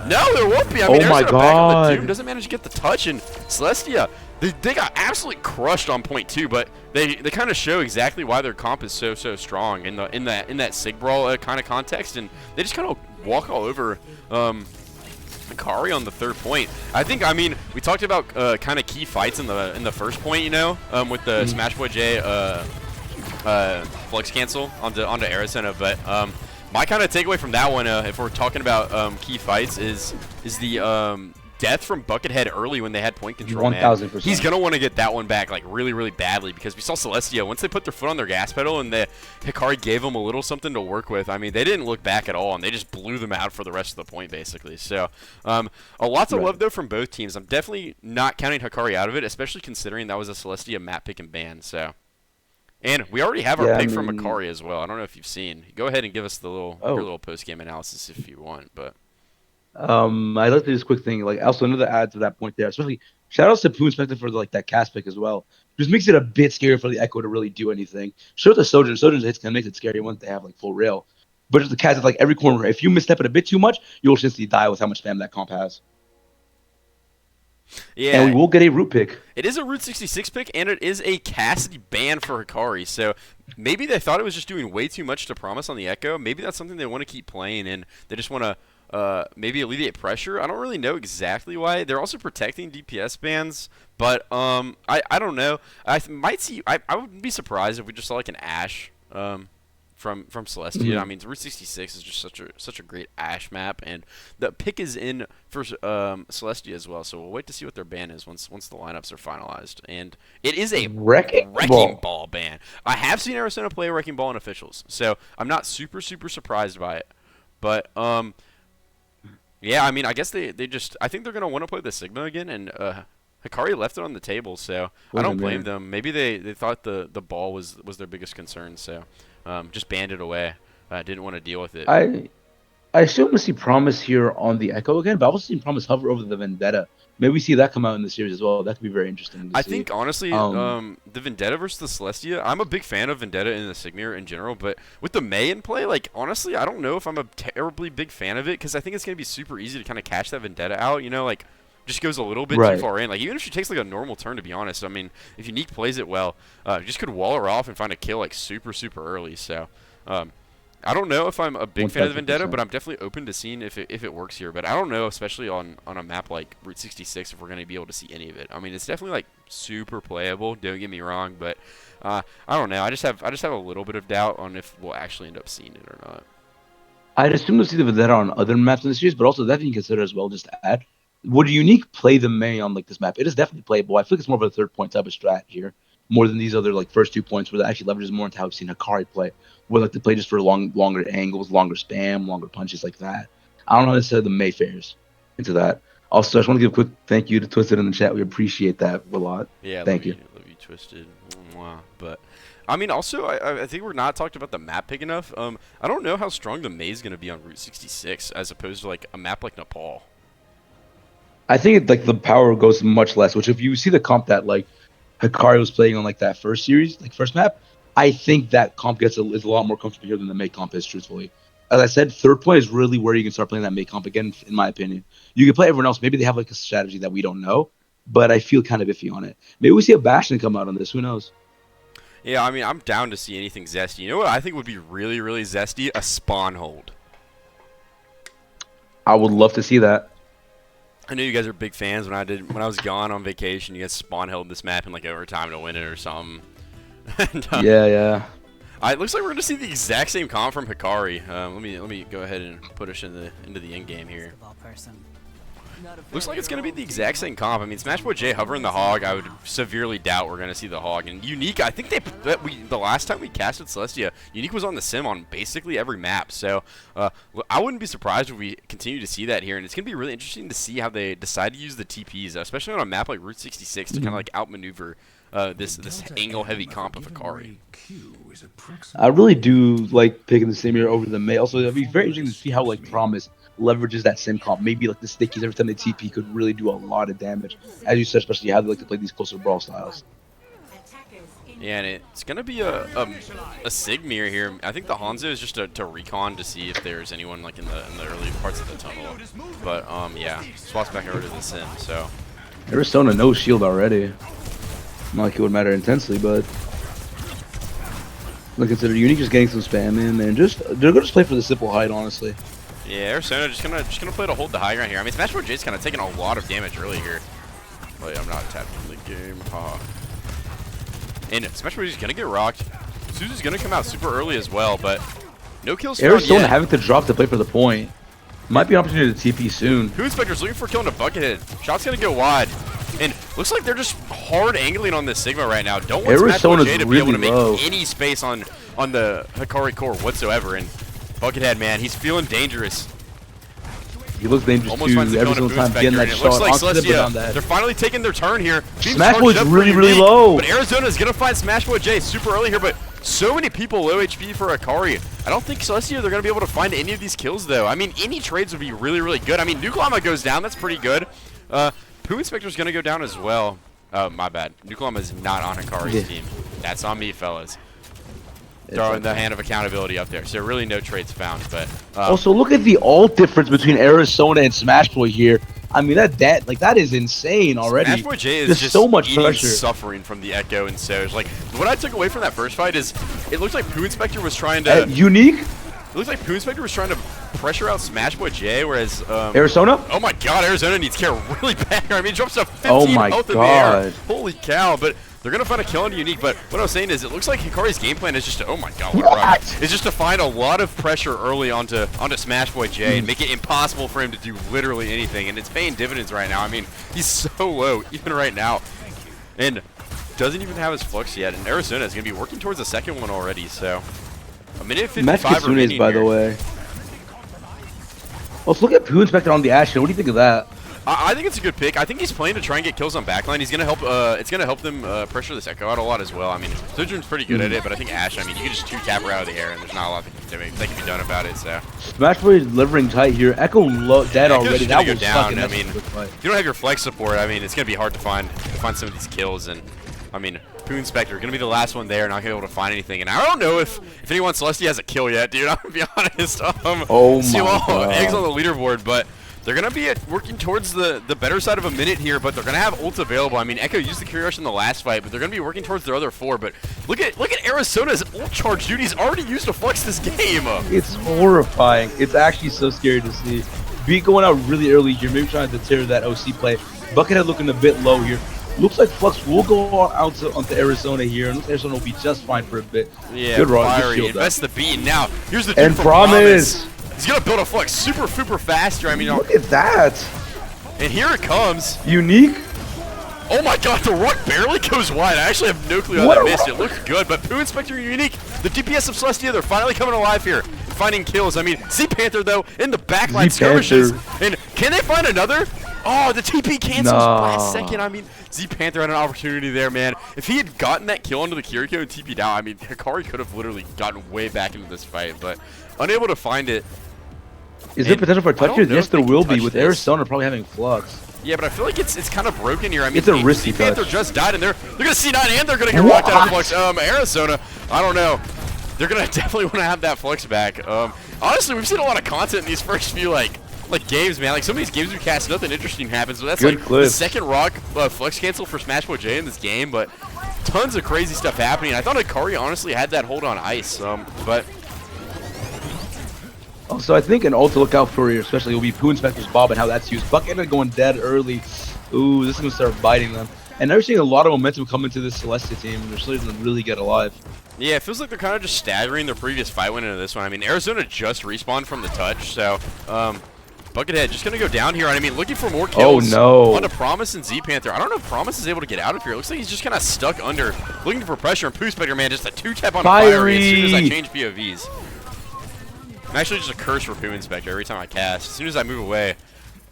No, there won't be. I mean, oh my God. God. Back on the Doom doesn't manage to get the touch, and Celestia, they got absolutely crushed on point 2, but they kind of show exactly why their comp is so strong in that Sig Brawl kind of context, and they just kind of walk all over Hikari on the 3rd point. I mean, we talked about kind of key fights in the first point, you know, with the Smash Boy J flux cancel onto Arizona, but my kind of takeaway from that one, if we're talking about key fights, is the death from Buckethead early when they had point control. 1000%. He's gonna want to get that one back like really badly, because we saw Celestia once they put their foot on their gas pedal and the Hikari gave them a little something to work with. I mean, they didn't look back at all, and they just blew them out for the rest of the point basically. So a lot to love though from both teams. I'm definitely not counting Hikari out of it, especially considering that was a Celestia map pick and ban. So. And we already have our pick from Hikari as well. I don't know if you've seen. Go ahead and give us the your little post-game analysis if you want. But I'd like to do this quick thing. Like, also another add to that point there. Especially shout outs to Pooh Inspector for that cast pick as well. Just makes it a bit scarier for the Echo to really do anything. Show the Sojourn. Sojourn's hits can make it scary once they have like full rail. But just the cast at like every corner. If you misstep it a bit too much, you'll instantly die with how much spam that comp has. Yeah, and we will get a root pick. It is a Route 66 pick, and it is a Cassidy ban for Hikari. So maybe they thought it was just doing way too much to Promise on the Echo. Maybe that's something they want to keep playing, and they just want to maybe alleviate pressure. I don't really know exactly why. They're also protecting DPS bans, but I don't know. I might see. I wouldn't be surprised if we just saw like an Ashe. From Celestia. I mean, Route 66 is just such a great Ashe map, and the pick is in for Celestia as well. So we'll wait to see what their ban is once the lineups are finalized. And it is a wrecking ball ban. I have seen Arizona play a wrecking ball in officials, so I'm not super surprised by it. But yeah, I mean, I guess they just I think they're gonna want to play the Sigma again, and Hikari left it on the table, so I don't blame them. Maybe they thought the ball was their biggest concern, so. Just banned it away. Didn't want to deal with it. I assume we see Promise here on the Echo again, but I've also seen Promise hover over the Vendetta. Maybe we see that come out in the series as well. That could be very interesting to see. I think, honestly, the Vendetta versus the Celestia, I'm a big fan of Vendetta in the Sigmir in general, but with the May in play, like, honestly, I don't know if I'm a terribly big fan of it, because I think it's going to be super easy to kind of catch that Vendetta out, you know, like, just goes a little bit too far in. Like, even if she takes like a normal turn, to be honest, I mean, if Unique plays it well, you just could wall her off and find a kill like super early. So I don't know if I'm a big fan of the Vendetta, but I'm definitely open to seeing if it works here. But I don't know, especially on a map like Route 66, if we're going to be able to see any of it. I mean, it's definitely like super playable, don't get me wrong, but I don't know. I just have a little bit of doubt on if we'll actually end up seeing it or not. I'd assume to see the Vendetta on other maps in the series, but also that you can consider as well, just to add. Would Unique play the May on like this map? It is definitely playable. I feel like it's more of a 3rd point type of strat here, more than these other like first 2 points where that actually leverages more into how we've seen Hikari play, where like they play just for longer angles, longer spam, longer punches like that. I don't know necessarily the May fares into that. Also, I just want to give a quick thank you to Twisted in the chat. We appreciate that a lot. Yeah, thank you. Love you, twisted. Mwah. But I mean, also, I think we're not talked about the map big enough. I don't know how strong the maze is going to be on Route 66 as opposed to like a map like Nepal. I think like the power goes much less. Which if you see the comp that like Hikari was playing on like that first series, like first map, I think that comp is a lot more comfortable here than the May comp is, truthfully. As I said, third point is really where you can start playing that May comp again, in my opinion. You can play everyone else. Maybe they have like a strategy that we don't know, but I feel kind of iffy on it. Maybe we see a Bastion come out on this. Who knows? Yeah, I mean, I'm down to see anything zesty. You know what I think would be really, really zesty? A spawn hold. I would love to see that. I know you guys are big fans. When I was gone on vacation, you guys spawn held this map in like overtime to win it or something. And, yeah. It looks like we're gonna see the exact same comp from Hikari. Let me go ahead and put us into the end game here. Looks like it's gonna be the exact same comp. I mean, Smash Boy J hovering the hog. I would severely doubt we're gonna see the hog. And Unique, I think the last time we casted Celestia, Unique was on the sim on basically every map. So I wouldn't be surprised if we continue to see that here. And it's gonna be really interesting to see how they decide to use the TPs, especially on a map like Route 66 to kind of like outmaneuver this angle-heavy comp of Hikari. I really do like picking the sim here over the May. Also, it'd be very interesting to see how like Promise leverages that sim comp. Maybe like the stickies every time they TP could really do a lot of damage. As you said, especially how they like to play these closer brawl styles. Yeah, and it's gonna be a Sigmir here. I think the Hanzo is just to recon to see if there's anyone like in the early parts of the tunnel. But yeah, swaps back over to the sim. So Arizona no shield already. Not like it would matter intensely, but look, consider Unique just getting some spam in, and they're gonna just play for the simple hide, honestly. Yeah, Arizona just gonna play to hold the high ground here. I mean, Smash Bros. J's kind of taking a lot of damage early here. Wait, I'm not tapped in the game. And Smash Bros. Is gonna get rocked. Suzu's gonna come out super early as well, but no kills found Arizona yet. having to drop to play for the point. Might be an opportunity to TP soon. Who Inspector's looking for killing a Buckethead. Shot's gonna go wide. And looks like they're just hard angling on this Sigma right now. Don't want Smash Bros. J to be able to make any space on the Hikari core whatsoever. And Buckethead, man, he's feeling dangerous. He looks dangerous almost too. Every single time getting that shot. Looks like Celestia, they're finally taking their turn here. Smash Boy's really low. But Arizona is going to find Smash Boy J super early here, but so many people low HP for Hikari. I don't think Celestia, they're going to be able to find any of these kills, though. I mean, any trades would be really, really good. I mean, Nuklama goes down. That's pretty good. Poo Inspector's going to go down as well. My bad. Nuklama is not on Hikari's team. That's on me, fellas. Throwing the hand of accountability up there. So really no trades found. But also look at the ult difference between Arizona and Smash Boy here. I mean that is insane already. Smash Boy J is just so much pressure, suffering from the Echo and Soj. Like what I took away from that first fight is it looked like Poo Inspector was trying to Unique. It looks like Poo Inspector was trying to pressure out Smash Boy J, whereas Arizona. Oh my God, Arizona needs care really bad. I mean, he drops to 15 health in the air. Holy cow! But they're gonna find a kill on Unique. But what I was saying is, it looks like Hikari's game plan is just to, oh my God, what a run! Is just to find a lot of pressure early onto Smash Boy J and make it impossible for him to do literally anything. And it's paying dividends right now. I mean, he's so low even right now, and doesn't even have his flux yet. And Arizona is gonna be working towards the second one already. So. A minute 55 remaining by the way. Let's look at Poo Inspector on the Ashen. What do you think of that? I think it's a good pick. I think he's playing to try and get kills on backline. He's gonna help. It's gonna help them pressure this Echo out a lot as well. I mean, Sojourn's pretty good at it, but I think Ash. I mean, you can just two-tap her out of the air, and there's not a lot that can be done about it. So. Smash Boy is delivering tight here. Echo dead already. That will go down. I mean, if you don't have your flex support, I mean, it's gonna be hard to find some of these kills. And I mean, Poo Inspector gonna be the last one there, not gonna be able to find anything. And I don't know if anyone Celestia has a kill yet, dude. I'm gonna be honest. Oh my God. Eggs on the leaderboard, but. They're going to be working towards the better side of a minute here, but they're going to have ults available. I mean, Echo used the Curie Rush in the last fight, but they're going to be working towards their other four. But look at Arizona's ult charge, dude. He's already used to flex this game. It's horrifying. It's actually so scary to see. Beat going out really early here, maybe trying to deter that OC play. Buckethead looking a bit low here. Looks like Flux will go out onto Arizona here, and looks like Arizona will be just fine for a bit. Yeah, good run. Fiery. Invest the beat. Now, here's the dude and from Promise. He's going to build a Flux super fast here. I mean, look at that. And here it comes. Unique. Oh my God, the rock barely goes wide. I actually have no clue how that missed. It looked good, but Poo Inspector and Unique, the DPS of Celestia, they're finally coming alive here and finding kills. I mean, Sea Panther, though, in the backline skirmishes. And can they find another? Oh, the TP cancels last second. I mean, Z Panther had an opportunity there, man. If he had gotten that kill onto the Kiriko and TP'd out, I mean, Hikari could have literally gotten way back into this fight, but unable to find it. Is there potential for a touch here? Yes, there will be, with Arizona probably having Flux. Yeah, but I feel like it's kind of broken here. I mean, it's a risky touch. Panther just died, and they're gonna C9 and they're gonna get rocked out of Flux. Arizona, I don't know. They're gonna definitely want to have that Flux back. Honestly, we've seen a lot of content in these first few like games, man. Like some of these games we cast, nothing interesting happens. So that's like the second rock Flux cancel for Smash Bros. J in this game, but tons of crazy stuff happening. I thought Hikari honestly had that hold on ice, but. Also, I think an ult to look out for here, especially, will be Poo Inspector's Bob and how that's used. Bucket going dead early. Ooh, this is going to start biting them. And they're seeing a lot of momentum come into this Celestia team. They're starting to really get alive. Yeah, it feels like they're kind of just staggering their previous fight win into this one. I mean, Arizona just respawned from the touch, so Buckethead just going to go down here. I mean, looking for more kills onto Promise and Z Panther. I don't know if Promise is able to get out of here. It looks like he's just kind of stuck under, looking for pressure. And Poo Spider, man, just a 2-tap on fire as soon as I change POVs. I'm actually just a curse for Poo Inspector every time I cast. As soon as I move away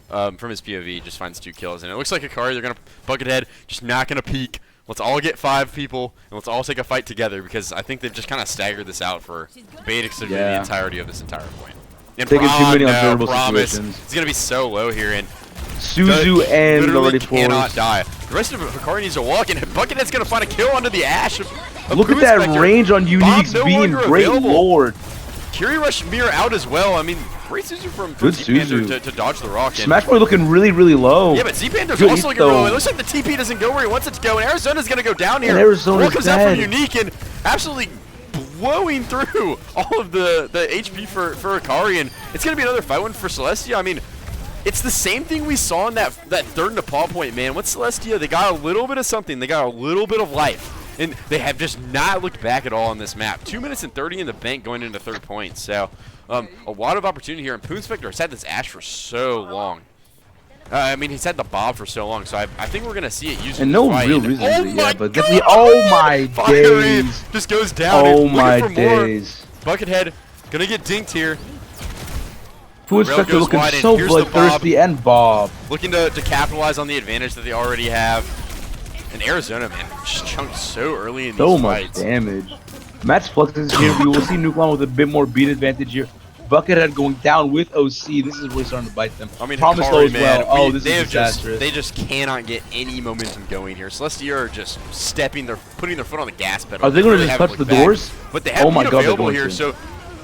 from his POV, he just finds 2 kills. And it looks like Hikari, they're going to Buckethead, just not going to peek. Let's all get 5 people, and let's all take a fight together, because I think they've just kind of staggered this out for basically the entirety of this entire point. And taking too many unfavorable situations. It's going to be so low here, and Suzu and already cannot die. The rest of Hikari needs to walk, and Buckethead's going to find a kill under the Ash. Look at that range on Unique's beam, great lord. Curie Rush Mirror out as well. I mean, great Suzu from Z Panther to dodge the rock. Smash Boy looking really, really low. Yeah, but Z Panther's also looking low. It looks like the TP doesn't go where he wants it to go, and Arizona's going to go down here. And Arizona's comes out from Unique and absolutely blowing through all of the HP for Hikari, and it's going to be another fight one for Celestia. I mean, it's the same thing we saw in that third Nepal point, man. With Celestia, they got a little bit of something. They got a little bit of life. And they have just not looked back at all on this map. 2 minutes and 30 in the bank going into third point. So, a lot of opportunity here. And Poo Inspector has had this Ash for so long. I mean, he's had the Bob for so long. So, I think we're going to see it used and no real reason. But definitely, oh my days. Just goes down. Oh my days. Buckethead going to get dinked here. Poo Inspector looking so bloodthirsty, and Bob looking to capitalize on the advantage that they already have. And Arizona, man, just chunked so early in these fights. So much damage. Matt's Flux is here. We will see Nucleon with a bit more beat advantage here. Buckethead going down with OC. This is really starting to bite them. I mean, Promise Hikari, as well. Oh, this is disastrous. They just cannot get any momentum going here. Celestia are just putting their foot on the gas pedal. Are they going to just touch the doors? But they have available here, so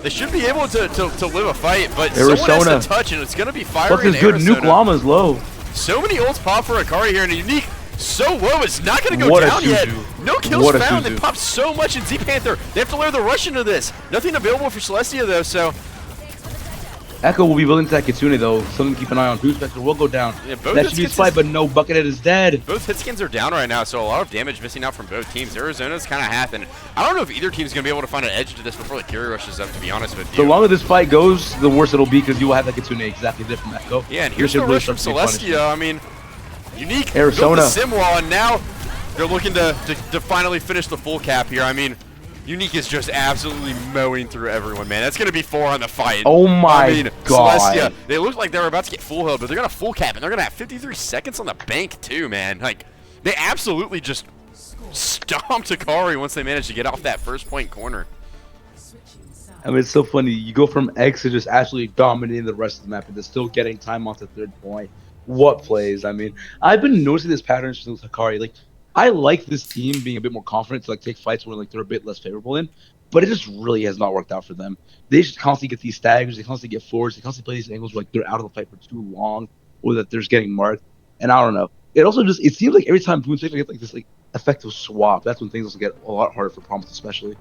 they should be able to live a fight. But someone has to touch, and it's going to be fire. Flux is good. Nuke Llama's low. So many ults pop for Hikari here, and a Unique. So low, it's not going to go down yet. No kills found. They popped so much in Z Panther. They have to layer the rush into this. Nothing available for Celestia, though, so. Echo will be building to that Kitsune, though. Something to keep an eye on. Poo Inspector will go down. Yeah, that should be his fight, but no, Buckethead is dead. Both hit skins are down right now, so a lot of damage missing out from both teams. Arizona's kind of half, and I don't know if either team's going to be able to find an edge to this before the Curie rushes up, to be honest with you. The longer this fight goes, the worse it'll be, because you will have that Kitsune exactly different Echo. Yeah, and here's the rush from Celestia. I mean, Unique Arizona built the sim wall, and now they're looking to finally finish the full cap here. I mean, Unique is just absolutely mowing through everyone, man. That's going to be 4 on the fight. Oh my god. Celestia, they look like they were about to get full health, but they're going to full cap, and they're going to have 53 seconds on the bank too, man. Like, they absolutely just stomped Hikari once they managed to get off that first point corner. I mean, it's so funny. You go from X to just absolutely dominating the rest of the map, and they're still getting time off the third point. What plays? I mean, I've been noticing this pattern with Hikari. Like, I like this team being a bit more confident to like take fights where like they're a bit less favorable in, but it just really has not worked out for them. They just constantly get these staggers, they constantly get forwards, they constantly play these angles where like they're out of the fight for too long, or that they're just getting marked. And I don't know. It also just seems like every time Poo Inspector gets like this like effective swap, that's when things also get a lot harder for Promise, especially.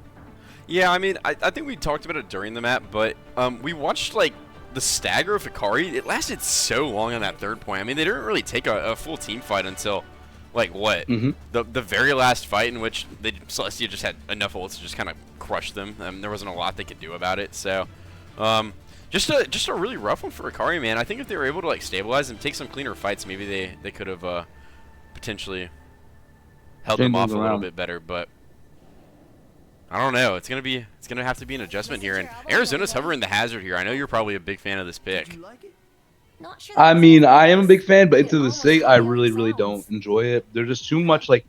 Yeah, I mean, I think we talked about it during the map, but we watched like the stagger of Hikari. It lasted so long on that third point. I mean, they didn't really take a full team fight until like what? The very last fight, in which Celestia just had enough ults to just kind of crush them. There wasn't a lot they could do about it. So, just a really rough one for Hikari, man. I think if they were able to like stabilize and take some cleaner fights, maybe they could have potentially held them off a little bit better. But I don't know. It's gonna have to be an adjustment here. And Arizona's hovering the hazard here. I know you're probably a big fan of this pick. I mean, I am a big fan, but into the SIG, I really don't enjoy it. There's just too much like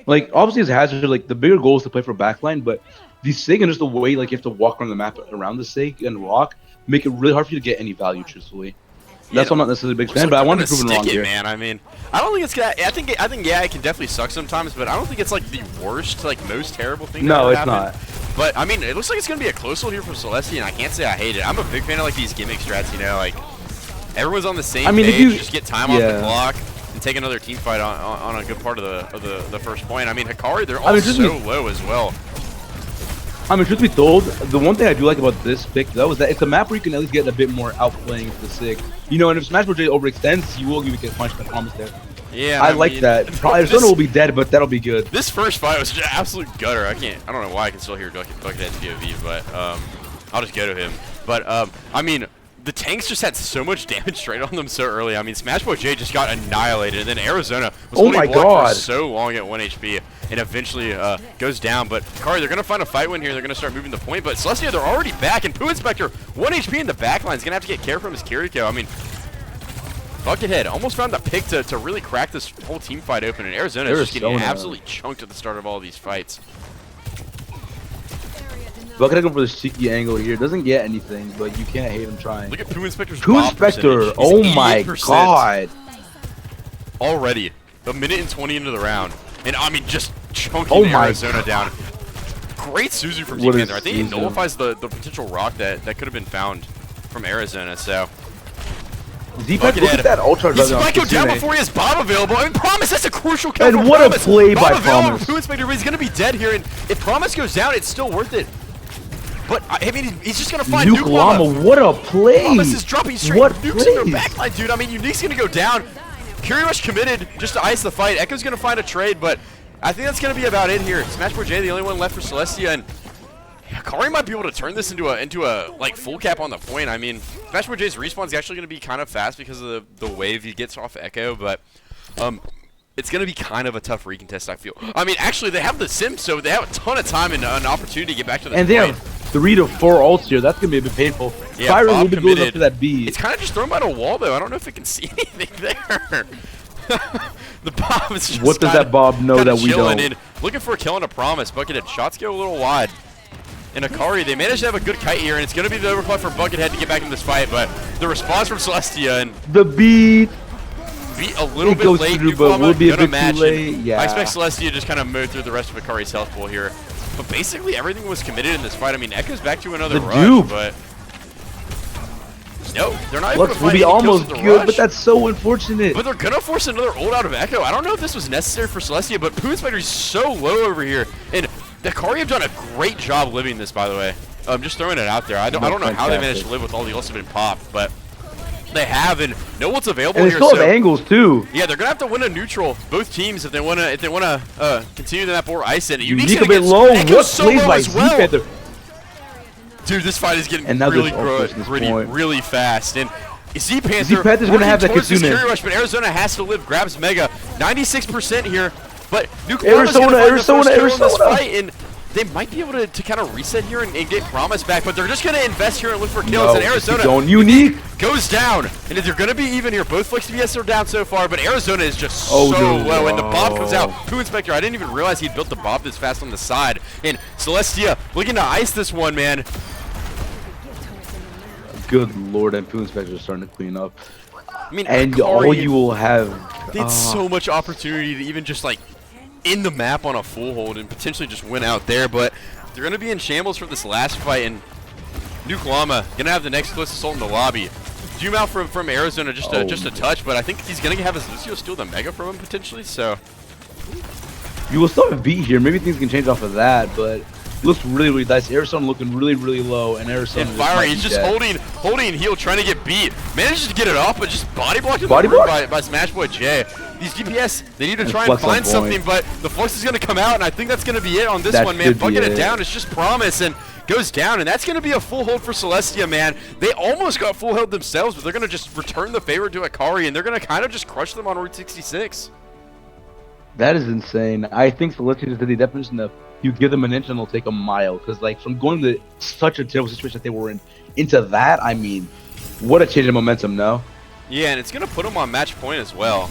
obviously as Hazard, like the bigger goal is to play for backline, but the SIG and just the way like you have to walk around the map around the SIG and rock make it really hard for you to get any value, truthfully. That's why I'm not necessarily a big fan, but I want to prove it wrong here. Man, I mean, I don't think it's gonna. I think yeah, it can definitely suck sometimes, but I don't think it's like the worst, like most terrible thing. No, it's not. But I mean, it looks like it's gonna be a close one here from Celestia, and I can't say I hate it. I'm a big fan of like these gimmick strats, you know, like everyone's on the same page. If you just get time off the clock and take another team fight on a good part of the first point. I mean, Hikari, they're all so low as well. I mean, truth be told, the one thing I do like about this pick, though, is that it's a map where you can at least get a bit more outplaying for the SIG. You know, and if Smash Bros. J overextends, you will get punched, I promise there. Yeah, I like that. Probably Arizona will be dead, but that'll be good. This first fight was just an absolute gutter. I don't know why I can still hear Buckethead's POV, but I'll just go to him. But I mean, the tanks just had so much damage straight on them so early. I mean, Smash Bros. J just got annihilated, and then Arizona was holding block for so long at 1 HP, and eventually goes down. But Hikari, they're going to find a fight win here. They're going to start moving the point. But Celestia, they're already back, and Poo Inspector, 1 HP in the backline, is going to have to get care from his Kiriko. I mean, Buckethead almost found the pick to really crack this whole team fight open, and Arizona is just getting absolutely chunked at the start of all these fights. Buckethead going for the cheeky angle here. Doesn't get anything, but you can't hate him trying. Look at Poo Inspector's Poo Inspector, oh my god. Already, a minute and 20 into the round. And I mean, just chunking Arizona down. Great Suzu from Team Panther. I think it nullifies the potential rock that could have been found from Arizona, so. Buckethead, look at that ultra. He might go down before he has Bob available. I mean, Promise, that's a crucial kill. And what a play by Promise. Poo Inspector, but he's going to be dead here, and if Promise goes down, it's still worth it. But, I mean, he's just going to find Nuke Llama. What a play. Promise is dropping straight nukes in their backline, dude. I mean, Unique's going to go down. Curie Rush committed just to ice the fight. Echo's going to find a trade, but I think that's going to be about it here. Smash Bros. J, the only one left for Celestia, and Hikari might be able to turn this into a like full cap on the point. I mean, Smash Bros. J's respawn is actually going to be kind of fast because of the wave he gets off Echo, but it's going to be kind of a tough recontest, I feel. I mean, actually, they have the sim, so they have a ton of time and an opportunity to get back to the point. They have 3 to 4 ults here. That's going to be a bit painful. Yeah, Fire will be goes up to that B. It's kind of just thrown by the wall, though. I don't know if it can see anything there. The Bob is just what does that Bob know that we don't? In, looking for a kill and a Promise. Buckethead shots go a little wide. And Hikari, they managed to have a good kite here, and it's going to be the overclock for Buckethead to get back in this fight, but the response from Celestia and the beat a little bit late, but will be a bit too late. Yeah. I expect Celestia to just kind of move through the rest of Hikari's health pool here. But basically everything was committed in this fight. I mean, Echo's back to another rush, but no, they're not able to find any kills with the rush. But that's so unfortunate. But they're gonna force another ult out of Echo. I don't know if this was necessary for Celestia, but Poo Inspector is so low over here, and the Hikari have done a great job living this, by the way. I'm just throwing it out there. I don't know how they managed to live with all the ults that have been popped, but they have, and no ult's available here. They still have angles too. Yeah, they're gonna have to win a neutral, both teams, if they wanna continue the map or ice it. Unique a bit low. What plays by Z-Panther? Dude, this fight is getting really gritty, really fast, and Z-Panther's gonna have that Kitsune. Rush, but Arizona has to live. Grabs Mega, 96% here, but Arizona. And they might be able to kind of reset here and get Promise back, but they're just going to invest here and look for kills. And Arizona Unique goes down, and they're going to be even here. Both Flex DPS are down so far, but Arizona is just so low, and the Bob comes out. Poo Inspector, I didn't even realize he'd built the Bob this fast on the side. And Celestia looking to ice this one, man. Good lord, and Poo Inspector is starting to clean up. I mean, and all you will have. They had so much opportunity to even just like in the map on a full hold and potentially just win out there, but they're going to be in shambles for this last fight, and Nuke Llama going to have the next closest assault in the lobby. Zoom out from Arizona just a touch, but I think he's going to have his Lucio steal the Mega from him potentially, so. You will still have a beat here. Maybe things can change off of that, but looks really dicey. Arizona looking really low, and Arizona and Fiery, he's just holding heal, trying to get beat. Manages to get it off, but just body blocked by Smash Boy J. These DPS, they need to try and find something, but the Flux is going to come out, and I think that's going to be it on this one, man. Bucket it down, it's just Promise, and goes down, and that's going to be a full hold for Celestia, man. They almost got full hold themselves, but they're going to just return the favor to Hikari, and they're going to kind of just crush them on Route 66. That is insane. I think Celestia just did the definition of you give them an inch and they'll take a mile. Because, like, from going to such a terrible situation that they were in into that, I mean, what a change in momentum, no? Yeah, and it's going to put him on match point as well.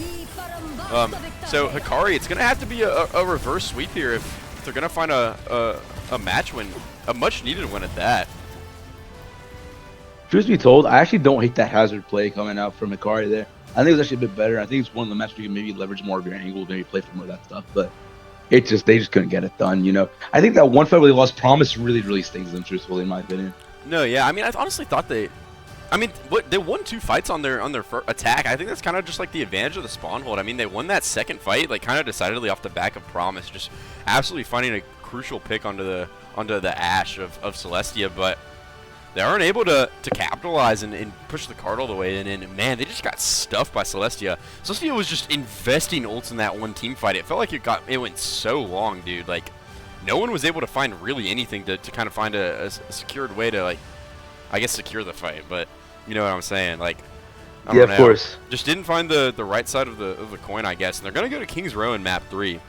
So Hikari, it's going to have to be a reverse sweep here if they're going to find a match win, a much needed win at that. Truth be told, I actually don't hate that hazard play coming out from Hikari there. I think it's actually a bit better. I think it's one of the matches where you can maybe leverage more of your angle, maybe play for more of that stuff. But they just couldn't get it done, you know. I think that one fight where they lost Promise really stings them, truthfully, in my opinion. No, yeah, I mean, I honestly thought they won 2 fights on their attack. I think that's kind of just like the advantage of the spawn hold. I mean, they won that second fight like kind of decidedly off the back of Promise, just absolutely finding a crucial pick onto the Ashe of Celestia, but they aren't able to capitalize and push the card all the way in. And man, they just got stuffed by Celestia. Celestia was just investing ults in that one team fight. It felt like it went so long, dude. Like no one was able to find really anything to kind of find a secured way to, like, I guess, secure the fight. But you know what I'm saying? Like, I don't know. Of course. Just didn't find the right side of the coin, I guess. And they're gonna go to King's Row in map 3.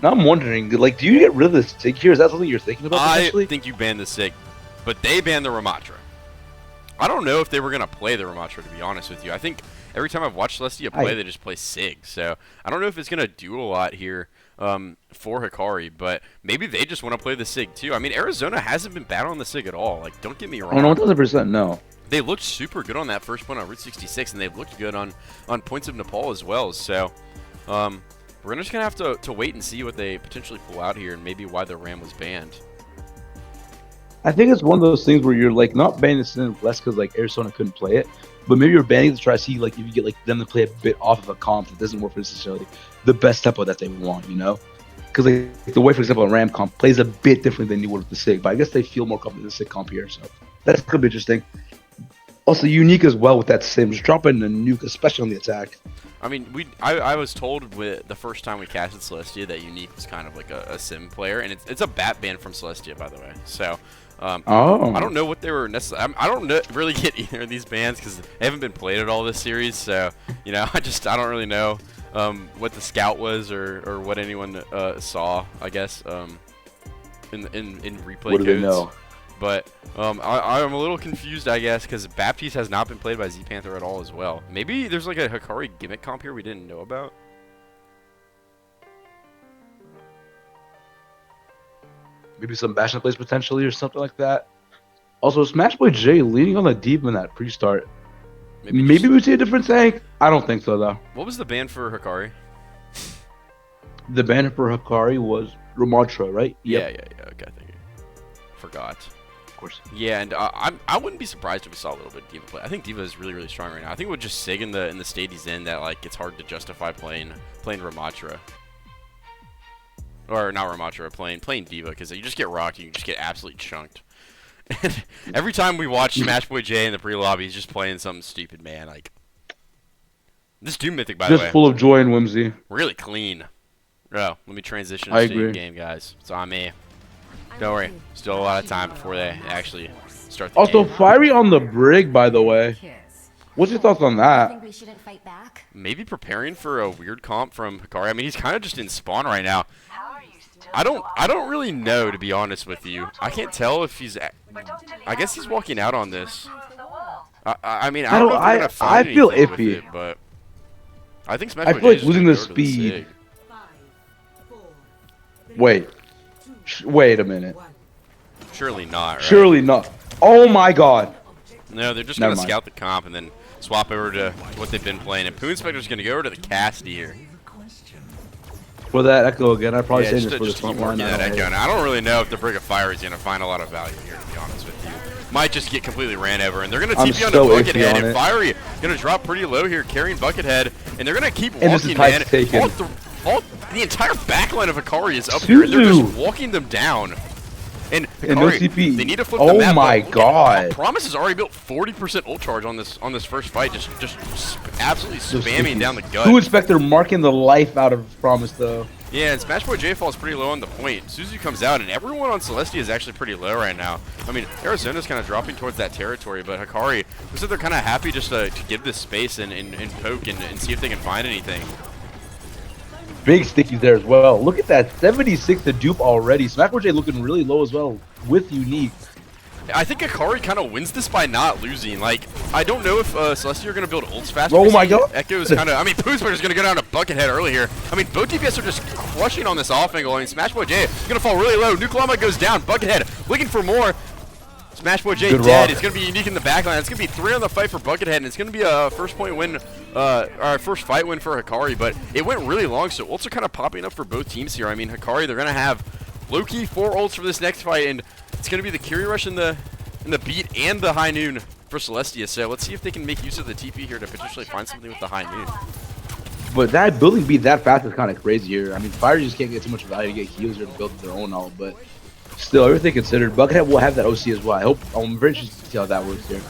Now I'm wondering, like, do you get rid of the Sig here? Is that something you're thinking about potentially? I think you ban the Sig, but they banned the Ramatra. I don't know if they were going to play the Ramatra, to be honest with you. I think every time I've watched Celestia play, they just play Sig. So I don't know if it's going to do a lot here for Hikari, but maybe they just want to play the Sig too. I mean, Arizona hasn't been bad on the Sig at all. Like, don't get me wrong. Oh, no, 1,000% no. They looked super good on that first point on Route 66, and they've looked good on points of Nepal as well. So we're just going to have to wait and see what they potentially pull out here and maybe why the Ram was banned. I think it's one of those things where you're like not banning the less because like Arizona couldn't play it, but maybe you're banning to try to see like if you get like them to play a bit off of a comp that doesn't work for necessarily the best tempo that they want, you know? Because like the way, for example, a Ram comp plays a bit different than you would with the Sig, but I guess they feel more confident in the Sig comp here, so that's could be interesting. Also unique as well with that sim, just dropping a nuke, especially on the attack. I mean, I was told with the first time we casted Celestia that Unique was kind of like a sim player, and it's a bat ban from Celestia, by the way. So I don't know what they were necessarily. I don't really get either of these bans because they haven't been played at all this series. So you know, I don't really know what the scout was or what anyone saw. I guess in replay what do codes. They know? But I'm a little confused, I guess, because Baptiste has not been played by Z-Panther at all as well. Maybe there's like a Hikari gimmick comp here we didn't know about. Maybe some Bastion plays potentially or something like that. Also, Smashboy J leading on the deep in that pre-start. Maybe we see a different tank. I don't think so, though. What was the ban for Hikari? The ban for Hikari was Ramatra, right? Yep. Yeah. Okay, thank you. Forgot. Of course. Yeah, and I wouldn't be surprised if we saw a little bit of Diva play. I think Diva is really strong right now. I think with just Sig in the state he's in, that like it's hard to justify playing Ramatra. Or not Ramatra, playing Diva, because you just get rocked, you just get absolutely chunked. And every time we watch Smashboy J in the pre-lobby, he's just playing something stupid, man. Like this Doom Mythic, by the way, just full of joy and whimsy. Really clean. Oh, let me transition to the game, guys. It's on me. Don't worry, still a lot of time before they actually start the game. Fiery on the brig, by the way. What's your thoughts on that? Think we shouldn't fight back? Maybe preparing for a weird comp from Hikari. I mean, he's kind of just in spawn right now. I don't really know, to be honest with you. I can't tell if he's. I guess he's walking out on this. I mean, I don't know if we're gonna find feel anything iffy. with it, but I think Smash I feel like losing the speed. Wait a minute. Surely not, right? Surely not. Oh my god. No, they're just going to scout the comp and then swap over to what they've been playing. And Poon Spectre's going to go over to the Cassidy here. For that Echo again, I'd probably say just this for the front line. That Echo. And I don't really know if the Brig of Fire is going to find a lot of value here, to be honest with you. Might just get completely ran over. And they're going to TP on the Buckethead. And Fiery going to drop pretty low here, carrying Buckethead. And they're going to keep walking, man. The entire backline of Hikari is up here. And they're just walking them down. And Hikari, they need to flip the map. Oh my god! Promise has already built 40% ult charge on this first fight, just absolutely spamming down the gut. Two Inspector marking the life out of Promise though. Yeah, and Smashboy J falls pretty low on the point. Suzu comes out, and everyone on Celestia is actually pretty low right now. I mean, Arizona's kind of dropping towards that territory, but Hikari looks like they're kind of happy just to give this space and poke and see if they can find anything. Big stickies there as well. Look at that, 76 to dupe already. Smashboy J looking really low as well with Unique. I think Hikari kind of wins this by not losing. Like, I don't know if Celestia are going to build ults fast. Oh my god. Echo's kind of, I mean, Pooh's going to go down to Buckethead early here. I mean, both DPS are just crushing on this off angle. I mean, Smashboy J is going to fall really low. Nuklama goes down. Buckethead looking for more. Smashboy J dead. It's going to be unique in the backline. It's going to be 3 on the fight for Buckethead, and it's going to be a first point win, or first fight win for Hikari. But it went really long, so ults are kind of popping up for both teams here. I mean, Hikari, they're going to have low-key 4 ults for this next fight, and it's going to be the Curie Rush in the beat and the high noon for Celestia. So let's see if they can make use of the TP here to potentially find something with the high noon. But that building beat that fast is kind of crazy here. I mean, Fire just can't get too much value to get heals here to build their own ult, but still, everything considered, Buckethead will have that OC as well. I'm very interested to see how that works here.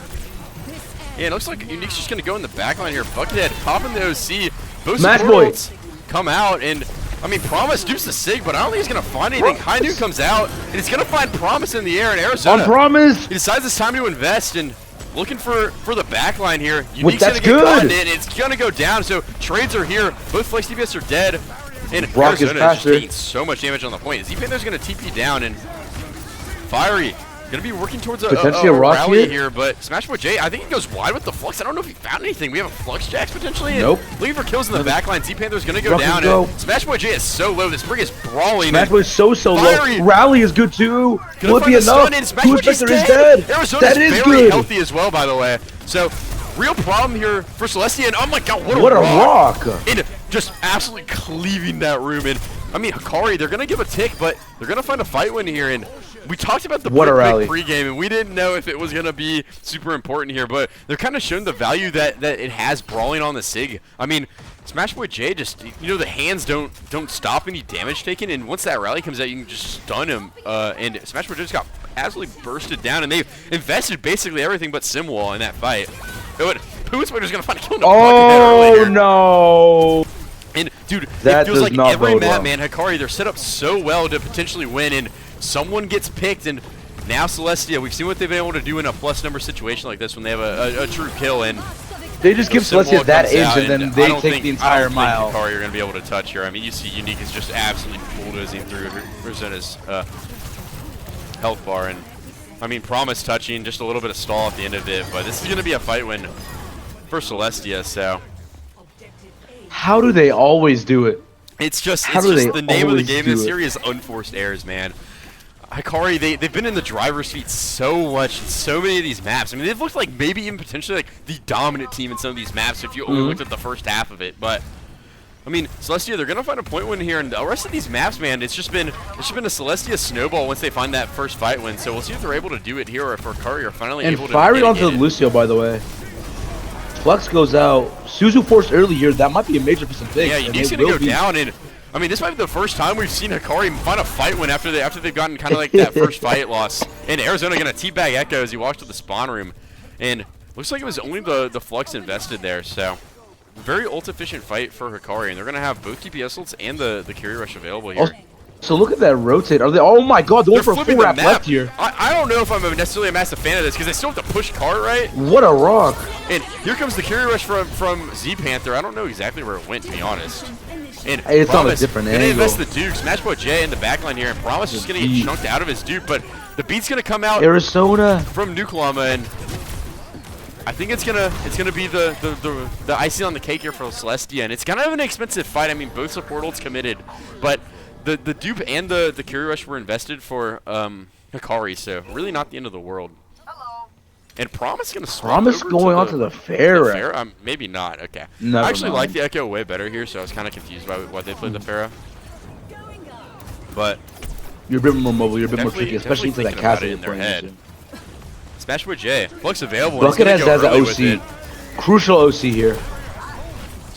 Yeah, it looks like Unique's just going to go in the backline here. Buckethead popping the OC. Both Smashboy come out, and I mean, Promise dupes the Sig, but I don't think he's going to find anything. High Noon comes out, and he's going to find Promise in the air in Arizona. On Promise! He decides it's time to invest, and looking for the backline here. Unique's going to get caught in. It's going to go down, so trades are here. Both Flex DPS are dead, and Brock Arizona is just faster. taking so much damage on the point. Z-Panther's going to TP down, and Fiery going to be working towards a rally here, but Smashboy J, I think he goes wide with the Flux. I don't know if he found anything. We have a Flux Jax potentially. Nope. Looking for kills in the backline. Z-Panther's going to go down. And Smashboy J is so low. This Brig is brawling. Smashboy's so low. Rally is good too. Will it be enough? Smashboy is dead. Arizona's very healthy as well, by the way. So, real problem here for Celestia. And oh my god, what a rock. And just absolutely cleaving that room. And I mean, Hikari, they're going to give a tick, but they're going to find a fight win here. And we talked about the big pregame, and we didn't know if it was going to be super important here, but they're kind of showing the value that it has brawling on the Sig. I mean, Smashboy J just, you know, the hands don't stop any damage taken, and once that rally comes out, you can just stun him. And Smashboy J just got absolutely bursted down, and they've invested basically everything but Simwall in that fight. Pooh's going to find a kill in the Buckethead earlier. No! And dude, that it feels like every map, well. man, Hikari, they're set up so well to potentially win, and someone gets picked, and now Celestia, we've seen what they've been able to do in a plus number situation like this when they have a true kill, and they just give Celestia that edge, and then they take the entire mile. I don't think Hikari are going to be able to touch here. I mean, you see Unique is just absolutely bulldozing through Arizona's health bar, and I mean, Promise touching, just a little bit of stall at the end of it, but this is going to be a fight win for Celestia, so. How do they always do it? It's just the name of the game this series is unforced errors, man. Hikari, they've been in the driver's seat so much in so many of these maps. I mean, they've looked like maybe even potentially like the dominant team in some of these maps if you only looked at the first half of it. But I mean, Celestia, they're gonna find a point win here, and the rest of these maps, man, it's just been a Celestia snowball once they find that first fight win. So we'll see if they're able to do it here, or if Hikari are finally able to. And firing onto Lucio, by the way. Flux goes out. Suzu forced early here. That might be a major piece of things. Yeah, Unique's gonna go down, and I mean, this might be the first time we've seen Hikari find a fight win after they've gotten kind of like that first fight loss. And Arizona gonna teabag Echo as he walks to the spawn room, and looks like it was only the Flux invested there. So very ult efficient fight for Hikari, and they're gonna have both DPS ults and the Curie Rush available here. So look at that rotate. Are they? Oh my god, they're going for a 4-rap left here. I don't know if I'm necessarily a massive fan of this because they still have to push cart, right? What a rock. And here comes the Curie Rush from Z-Panther. I don't know exactly where it went, to be honest. And it's on a different angle. Gonna invest the Duke. Smashboy J in the backline here, and Promise is gonna get chunked out of his Duke, but the beat's gonna come out Arizona from Nuklama, and I think it's gonna be the icing on the cake here for Celestia, and it's kind of an expensive fight. I mean, both support ults committed, but the dupe and the Curie Rush were invested for Hikari, so really not the end of the world. And Promise gonna swap Promise over going to onto the Pharah. Maybe not. Okay. Never I actually mind. like the Echo way better here, so I was kind of confused by why they played the Pharah. But you're a bit more mobile. You're a bit more tricky, especially for that castle in their head. Smashboy J, Flux available. Buckethead has an OC. Crucial OC here.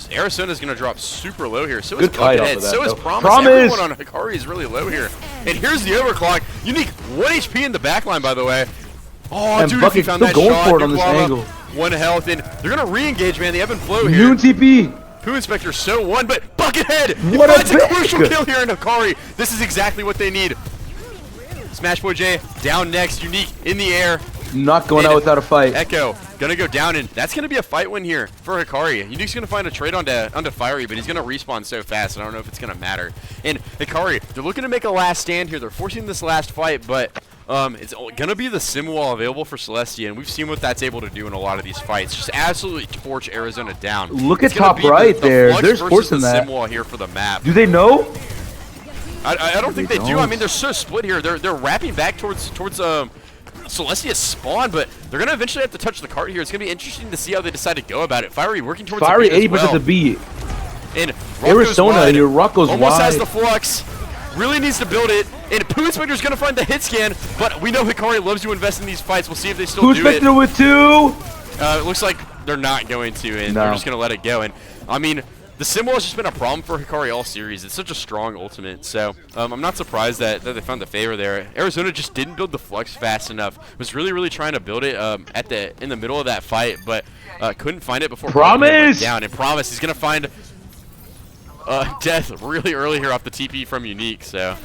Arizona's gonna drop super low here. So Good is Buckethead. So is Promise. Everyone on Hikari is really low here. And here's the overclock. Unique 1 HP in the backline, by the way. Oh, and dude, Bucket's if he found still that going shot, for it on this angle. 1 health, and they're gonna re-engage, man. The ebb and flow here. Noon TP. Pooh Inspector so won, but Buckethead! What a crucial kill here in Hikari. This is exactly what they need. Smashboy J down next. Unique in the air. Not going out without a fight. Echo gonna go down, and that's gonna be a fight win here for Hikari. Unique's gonna find a trade onto Fiery, but he's gonna respawn so fast. I don't know if it's gonna matter. And Hikari, they're looking to make a last stand here. They're forcing this last fight, but It's gonna be the sim wall available for Celestia, and we've seen what that's able to do in a lot of these fights. Just absolutely torch Arizona down. Look at top right there. There's force in that. Sim wall here for the map. Do they know? I don't think they do. I mean, they're so split here. They're wrapping back towards Celestia's spawn, but they're gonna eventually have to touch the cart here. It's gonna be interesting to see how they decide to go about it. Fiery working towards Fiery, the beat 80% the beat. And Arizona, your rock goes almost wide. Has the flux. Really needs to build it. And Poo Inspector's gonna find the hit scan, but we know Hikari loves to invest in these fights. We'll see if they still do it. Poo Inspector with 2. It looks like they're not going to, and they're just gonna let it go. And I mean, the sim wall has just been a problem for Hikari all series. It's such a strong ultimate, so I'm not surprised that they found the favor there. Arizona just didn't build the flux fast enough. Was really trying to build it in the middle of that fight, but couldn't find it before Promise went down. And Promise, he's gonna find death really early here off the TP from Unique. So.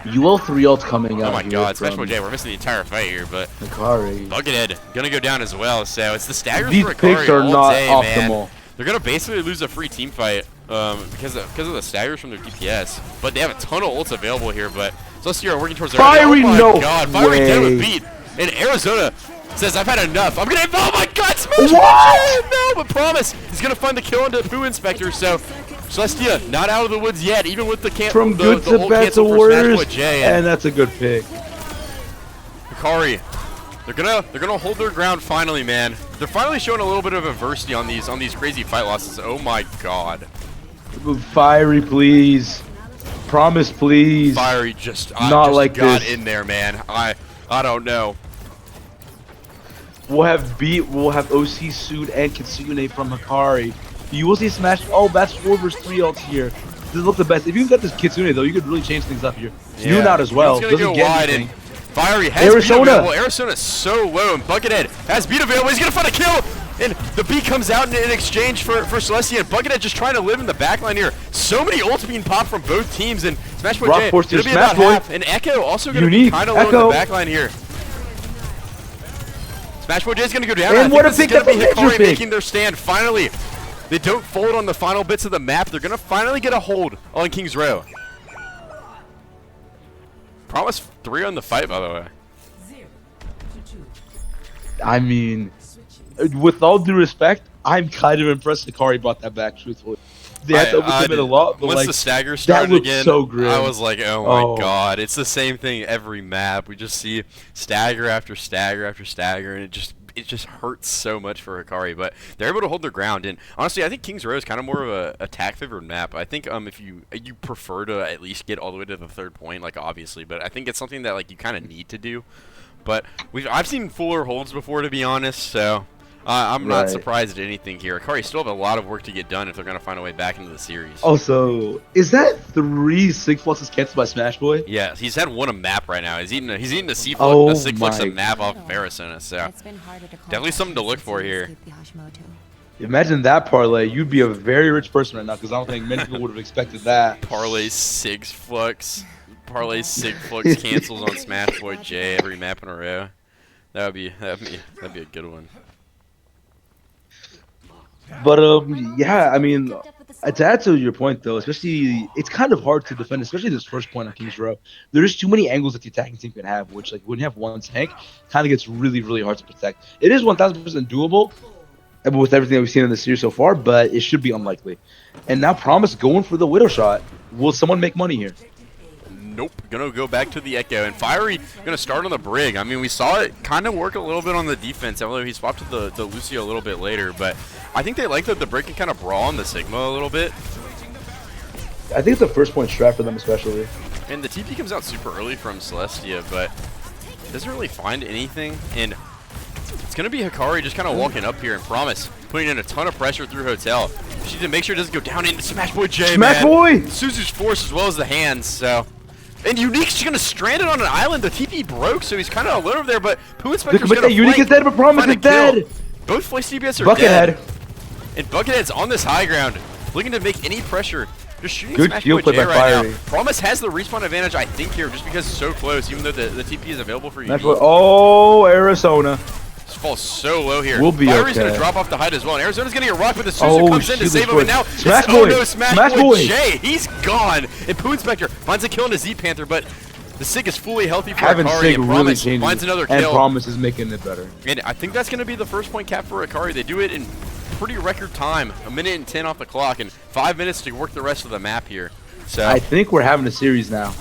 UL 3 ult's coming out. Oh my god, Special J, we're missing the entire fight here, but Hikari. Buckethead gonna go down as well, so it's the staggers These for Hikari picks are all not day, optimal. man. They're gonna basically lose a free team fight because of the staggers from their DPS, but they have a ton of ults available here. But Celestia are working towards their Fiery, oh my no god, Fiery dead with way. beat, and Arizona says I've had enough. I'm gonna oh my god, smash what? No, but Promise he's gonna find the kill into Poo Inspector. So Celestia not out of the woods yet, even with the from good to bad to worse, and that's a good pick. Hikari, they're gonna hold their ground finally, man. They're finally showing a little bit of adversity on these crazy fight losses. Oh my god. Fiery, please. Promise, please. Fiery just not just like got this. in there, man. I don't know. We'll have OC Suit and Kitsune from Hikari. You will see Smash. Oh, that's 4 versus 3 ults here. This looks the best. If you've got this Kitsune though, you could really change things up here. Yeah. Noon out as well. He's gonna Doesn't go get wide anything. and Fiery has Arizona. beat available. Arizona's so low, and Buckethead has beat available. He's gonna find a kill, and the beat comes out in exchange for Celestia. And Buckethead just trying to live in the backline here. So many ults being popped from both teams, and Smash Boy J gonna be about half. And Echo also gonna be kind of low in the backline here. Smash Boy J's gonna go down. And what a pick! That's gonna be Hikari making their stand finally. They don't fold on the final bits of the map. They're gonna finally get a hold on King's Row. Promise 3 on the fight, by the way. I mean, with all due respect, I'm kind of impressed Hikari brought that back, truthfully. They had to overcommit a lot, but once like, the stagger started again, so grim. I was like, oh my god. It's the same thing every map. We just see stagger after stagger after stagger, and it just hurts so much for Hikari, but they're able to hold their ground. And honestly, I think King's Row is kind of more of a attack-favored map. I think if you prefer to at least get all the way to the 3rd point, like obviously, but I think it's something that like you kind of need to do. But I've seen fuller holds before, to be honest, so I'm not surprised at anything here. Hikari still have a lot of work to get done if they're going to find a way back into the series. Also, is that 3 Sig Fluxes canceled by Smash Boy? Yeah, he's had 1 a map right now. He's eating a C-Flux, a Sig Flux a map off of Arizona, so definitely something to look for here. Imagine that parlay. You'd be a very rich person right now, because I don't think many people would have expected that. Parlay Sig Flux. Parlay Sig Flux cancels on Smash Boy J every map in a row. That'd be a good one. But yeah, I mean, to add to your point though, especially it's kind of hard to defend, especially this first point on King's Row. There's too many angles that the attacking team can have, which like when you have one tank, kind of gets really hard to protect. It is 1000% doable with everything that we've seen in the series so far, but it should be unlikely. And now Promise going for the Widow shot. Will someone make money here? Nope, gonna go back to the Echo, and Fiery gonna start on the Brig. I mean, we saw it kind of work a little bit on the defense, although he swapped to the Lucio a little bit later, but I think they like that the Brig can kind of brawl on the Sigma a little bit. I think it's a first point strat for them especially. And the TP comes out super early from Celestia, but doesn't really find anything, and it's gonna be Hikari just kind of walking up here and Promise, putting in a ton of pressure through Hotel. She needs to make sure it doesn't go down into Smash Boy J, Smash Boy! Suzu's force as well as the hands, so... And Unique's just gonna strand it on an island. The TP broke, so he's kind of alone over there. But Poo Inspector's gonna Unique is dead, but Promise is dead. Both Flash DPS are dead. And Buckethead's on this high ground, looking to make any pressure. Just shooting good Smash Boy J right Fiery. now. Promise has the respawn advantage, I think, here, just because it's so close. Even though the TP is available for Unique. Oh, Arizona. This falls so low here. We'll be Fiery's okay. gonna drop off the height as well. And Arizona's gonna get rocked, but the Suzu comes in to save him. And now Smash Boy. Smash Boy J, he's gone. And Poo Inspector finds a kill into Z Panther, but The Sig is fully healthy for Having Hikari, Sig and really Promise changes finds another it, and kill. Promise is making it better. And I think that's going to be the first point cap for Hikari. They do it in pretty record time, 1:10 off the clock, and 5 minutes to work the rest of the map here. So I think we're having a series now.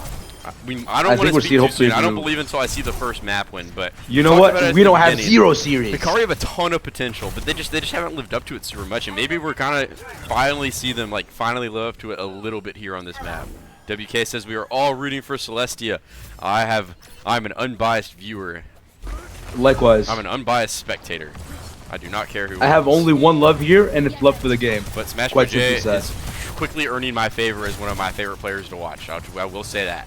I don't want to speak too soon. I don't new. believe until I see the first map win, but You know what? We don't have zero series. Hikari have a ton of potential, but they just haven't lived up to it super much, and maybe we're kind of finally see them like finally live up to it a little bit here on this map. WK says we are all rooting for Celestia. I'm an unbiased viewer. Likewise. I'm an unbiased spectator. I do not care who I have wins. only one love here, and it's love for the game. But Smash Quite J simply is quickly earning my favor as one of my favorite players to watch. I will say that.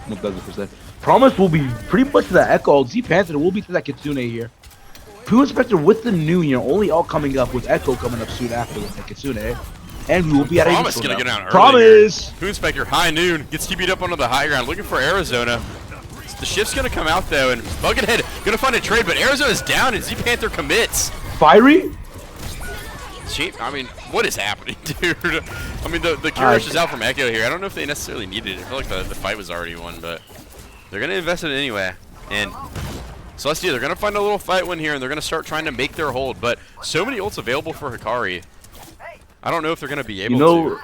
1000%. Promise will be pretty much to that Echo. Z Panther will be to that Kitsune here. Pooh Inspector with the new year, only all coming up with Echo coming up soon after with the Kitsune. And we will be at Promise 80 gonna go down early. Promise! Pooh Inspector high noon gets TP'd up onto the high ground looking for Arizona. The shift's gonna come out though, and Buckethead gonna find a trade, but Arizona's down and Z Panther commits. Fiery? I mean, what is happening, dude? I mean, the Kirish is out from Echo here. I don't know if they necessarily needed it. I feel like the fight was already won, but they're going to invest in it anyway. And Celestia, they're going to find a little fight win here, and they're going to start trying to make their hold. But so many ults available for Hikari. I don't know if they're going to be able to.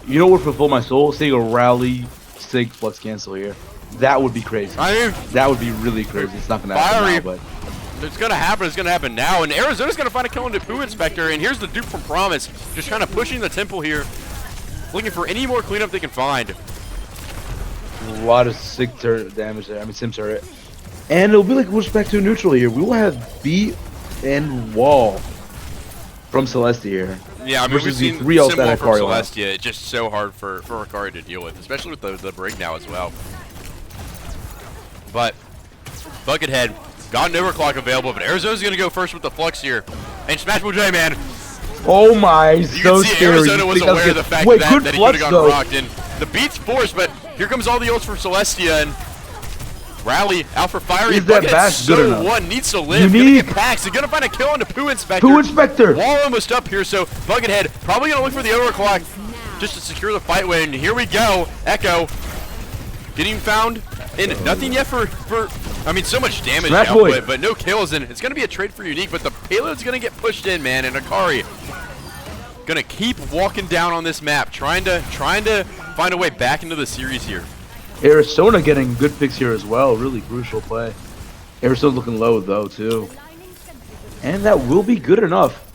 You know what fulfill my soul? Seeing a rally Sig Flux cancel here. That would be crazy. That would be really crazy. It's not going to happen now, but... It's going to happen. It's going to happen now. And Arizona's going to find a kill into Pooh Inspector. And here's the dupe from Promise. Just kind of pushing the temple here. Looking for any more cleanup they can find. A lot of Sig turret damage there. I mean, Sim turret. And it'll be like we're back to neutral here. We will have beat and wall from Celestia here. Yeah, I mean, we've seen three ult that from Hikari Celestia. It's just so hard for Hikari to deal with, especially with the break now as well. But Buckethead got an overclock available, but Arizona's going to go first with the Flux here. And Smash J, man. Oh my, you so can see scary. Arizona was aware of the fact that he could have gotten rocked. And the beat's forced, but here comes all the ults for Celestia. And Rally out for Fiery. Is that bash good enough? One needs to live. Gonna get packs. They're gonna find a kill on the Pooh Inspector. Pooh Inspector. Wall almost up here, so Buckethead probably gonna look for the overclock just to secure the fight win. Here we go. Echo getting found. And nothing yet for I mean, so much damage output, but no kills. And it's gonna be a trade for Unique, but the payload's gonna get pushed in, man. And Hikari gonna keep walking down on this map, trying to find a way back into the series here. Arizona getting good picks here as well. Really crucial play. Arizona looking low though too, and that will be good enough.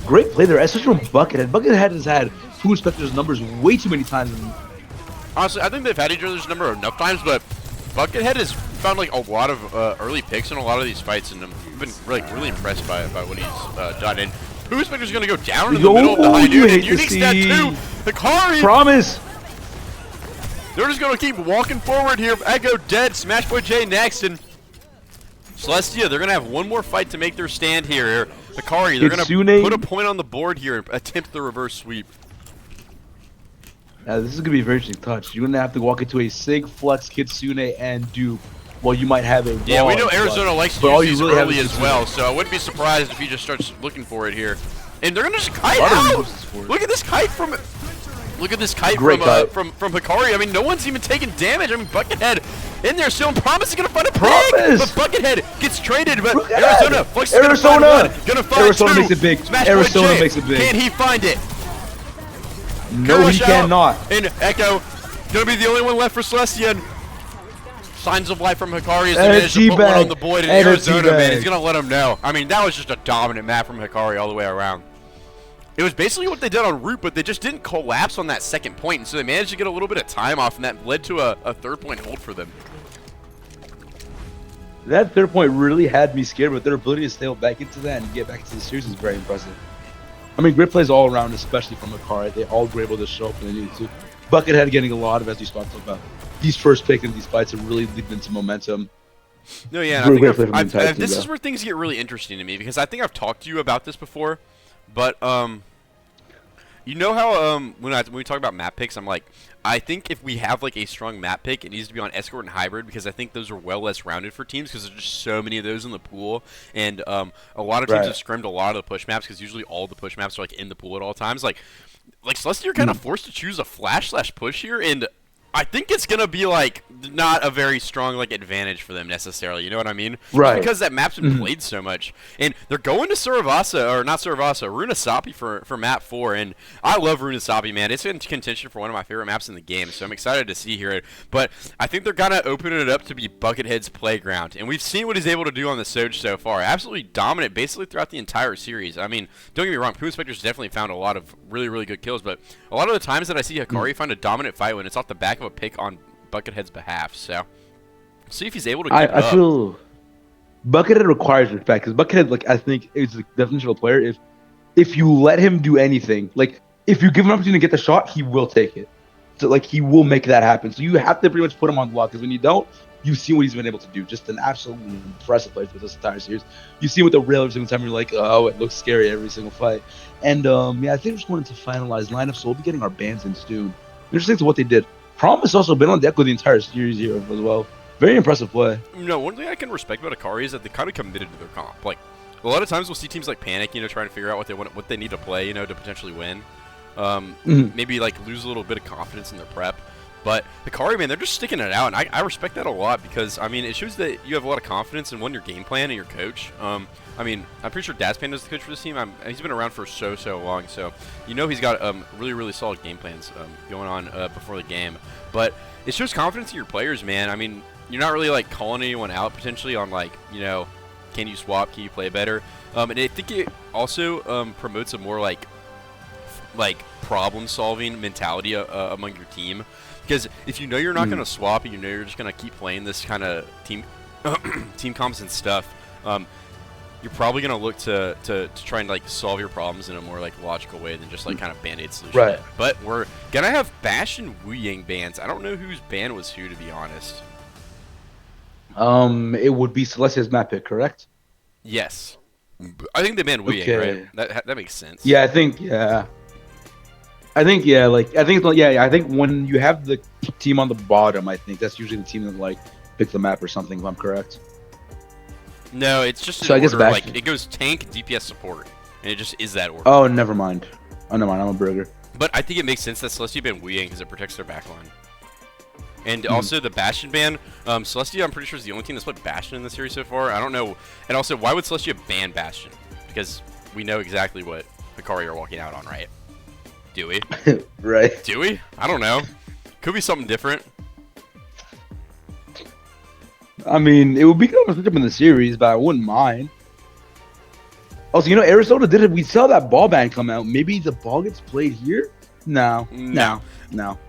Great play there, especially from Buckethead. Buckethead has had Pooh Inspector's numbers way too many times. Honestly, I think they've had each other's number enough times, but Buckethead has found like a lot of early picks in a lot of these fights, and I've been really impressed by what he's done. And Pooh Inspector's gonna go down in the middle of the high noon, and Unique's dead too. Hikari. Promise. They're just going to keep walking forward here. Echo dead. Smash J next. And Celestia, they're going to have one more fight to make their stand here. Hikari, they're going to put a point on the board here and attempt the reverse sweep. Now, this is going to be a very interesting touch. You're going to have to walk into a Sig, Flux, Kitsune, and dupe. Well, you might have a yeah, we know Arizona likes to use these early as well, so I wouldn't be surprised if he just starts looking for it here. And they're going to just kite out! Look at this kite from... Look at this kite from Hikari. I mean, no one's even taking damage. I mean, Buckethead in there still. Promise is going to find a pick, but Buckethead gets traded. But Arizona, Flux is going to find one. Going to find Arizona two. Makes it big. Smash Arizona makes it big. Can he find it? No, he cannot. And Echo going to be the only one left for Celestia. And signs of life from Hikari as they managed to put one on the board. And Arizona, man, he's going to let him know. I mean, that was just a dominant map from Hikari all the way around. It was basically what they did on Root, but they just didn't collapse on that second point, and so they managed to get a little bit of time off, and that led to a third-point hold for them. That third point really had me scared, but their ability to stay back into that and get back into the series is very impressive. I mean, great plays all around, especially from Hikari. They all were able to show up when they needed to. Buckethead getting a lot of, as we talked about, these first picks in these fights have really leading into momentum. No, yeah, and I think this is where things get really interesting to me, because I think I've talked to you about this before. But you know how when we talk about map picks, I'm like, I think if we have like a strong map pick, it needs to be on Escort and Hybrid, because I think those are well less rounded for teams, because there's just so many of those in the pool, and a lot of teams have scrimmed a lot of the push maps, because usually all the push maps are like in the pool at all times. Like Celestia are kind of forced to choose a flash/push here, and I think it's gonna be like not a very strong like advantage for them necessarily. You know what I mean? Right. Just because that map's been played so much, and they're going to Suravasa or not Suravasa, Runasapi for map 4, and I love Runasapi, man. It's in contention for one of my favorite maps in the game, so I'm excited to see here. But I think they're gonna open it up to be Buckethead's playground, and we've seen what he's able to do on the Soj so far. Absolutely dominant, basically throughout the entire series. I mean, don't get me wrong, Puma Inspector's definitely found a lot of really good kills, but a lot of the times that I see Hikari find a dominant fight when it's off the back of a pick on Buckethead's behalf, so see if he's able to keep it up. I feel Buckethead requires respect because Buckethead, like, I think is the definition of a player. If you let him do anything, like if you give him an opportunity to get the shot, he will take it. So like he will make that happen. So you have to pretty much put him on block because when you don't, you see what he's been able to do. Just an absolutely impressive player with this entire series. You see with the rail every single time. You're like, oh, it looks scary every single fight. And yeah, I think we're just going to finalize lineup, so we'll be getting our bans in soon. Interesting to what they did. Promise also been on deck with the entire series here as well. Very impressive play. No, one thing I can respect about Hikari is that they kind of committed to their comp. Like a lot of times we'll see teams like panic, you know, trying to figure out what they need to play, you know, to potentially win. Maybe like lose a little bit of confidence in their prep. But Hikari, man, they're just sticking it out, and I respect that a lot because, I mean, it shows that you have a lot of confidence in, one, your game plan and your coach. I mean, I'm pretty sure Daspan is the coach for this team. He's been around for so long, so you know he's got really solid game plans going on before the game. But it shows confidence in your players, man. I mean, you're not really, like, calling anyone out potentially on, like, you know, can you swap, can you play better? And I think it also promotes a more, like problem-solving mentality among your team. Because if you know you're not going to swap and you know you're just going to keep playing this kind of team comps and stuff, you're probably going to look to try and like solve your problems in a more like logical way than just like kind of band-aid solution. Right. But we're going to have Bash and Wu Yang bans. I don't know whose ban was who, to be honest. It would be Celestia's map pick, correct? Yes. I think they banned Wu Yang, right? That makes sense. Yeah, I think I think when you have the team on the bottom, I think that's usually the team that like picks the map or something, if I'm correct. No, it's just so I guess order, like it goes tank, DPS, support, and it just is that order. Oh, never mind. I'm a burger. But I think it makes sense that Celestia banned Wu Yang because it protects their backline. And also the Bastion ban. Celestia, I'm pretty sure, is the only team that's played Bastion in the series so far. I don't know. And also, why would Celestia ban Bastion? Because we know exactly what Hikari are walking out on, right? Do we? Right. Do we? I don't know. Could be something different. I mean, it would be kind of a switch up in the series, but I wouldn't mind. Also, you know, Arizona did it. We saw that ball ban come out. Maybe the ball gets played here? No.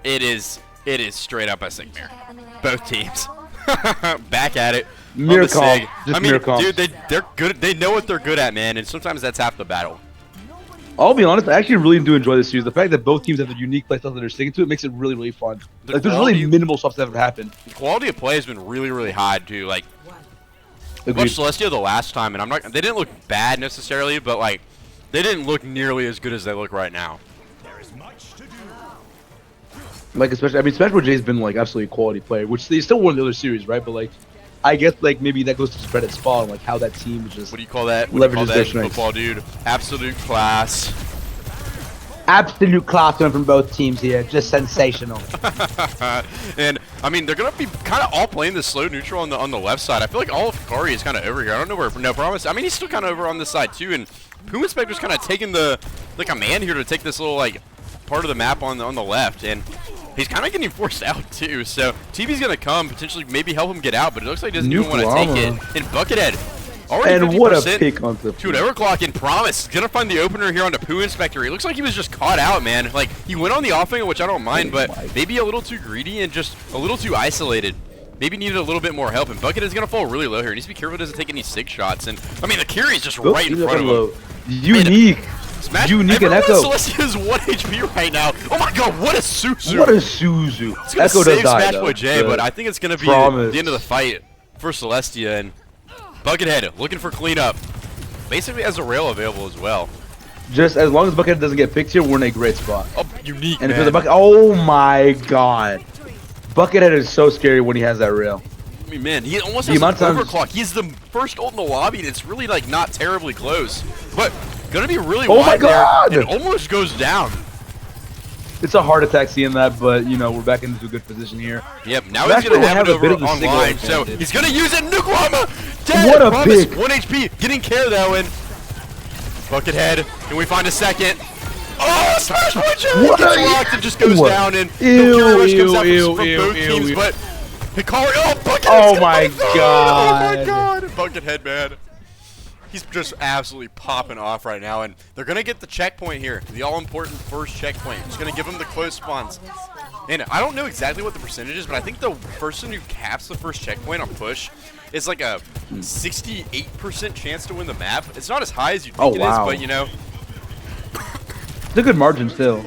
It is straight up a Sigmare. Both teams. Back at it. Mirror comp. I mean, dude, they're good. They know what they're good at, man, and sometimes that's half the battle. I'll be honest, I actually really do enjoy this series. The fact that both teams have a unique playstyle that they're sticking to it makes it really fun. Like, there's really minimal stuff that ever happened. The quality of play has been really high too. Like, I watched Celestia the last time, and they didn't look bad necessarily, but like, they didn't look nearly as good as they look right now. Like, especially with Jay's been like absolutely a quality player, which they still won the other series, right? But like, I guess like maybe that goes to credit Spa, like how that team just. What do you call that? Leverages their strengths. Football, dude. Absolute class. Absolute class coming from both teams here, just sensational. And I mean, they're gonna be kind of all playing the slow neutral on the left side. I feel like all of Hikari is kind of over here. I don't know where No Promise. I mean, he's still kind of over on this side too. And Puma Inspector's kind of taking the a man here to take this little like part of the map on the left, and he's kind of getting forced out too. So TV's gonna come potentially maybe help him get out, but it looks like he doesn't even want to take it. And Buckethead. And what a pick on the to an overclock and Promise. Gonna find the opener here on the Poo Inspector. It looks like he was just caught out, man. Like, he went on the offing, which I don't mind, but maybe a little too greedy and just a little too isolated. Maybe needed a little bit more help. And Bucket is gonna fall really low here. He needs to be careful he doesn't take any sig shots. And I mean, the Hikari is just right in front of him. Unique. Unique and Echo. Celestia is 1 HP right now. Oh my god, what a Suzu. What a Suzu. It's gonna Echo save Smash Boy J, but I think it's gonna be the end of the fight for Celestia. And Buckethead looking for cleanup. Basically has a rail available as well. Just as long as Buckethead doesn't get picked here, we're in a great spot. Oh, Unique, and man. For the oh my god. Buckethead is so scary when he has that rail. I mean, man, he almost has an overclock. He's the first ult in the lobby, and it's really like not terribly close. But gonna be really wide there, and almost goes down. It's a heart attack seeing that, but you know we're back into a good position here. Yep, now he's gonna have it over online, so he's gonna use it. Nuklama! Dead! What a Promise, pick! 1 HP, getting care though, and Buckethead, can we find a second? Oh, Smash Boy J! What Gets a rocked and just goes down, and ew, the rush comes out ew, from ew, both ew, teams, ew. but Hikari, oh, Buckethead! Oh my god! Oh my god! Buckethead, man. He's just absolutely popping off right now, and they're going to get the checkpoint here, the all-important first checkpoint. It's going to give them the close spawns. And I don't know exactly what the percentage is, but I think the person who caps the first checkpoint on push is like a 68% chance to win the map. It's not as high as you think it is, but you know. It's a good margin still.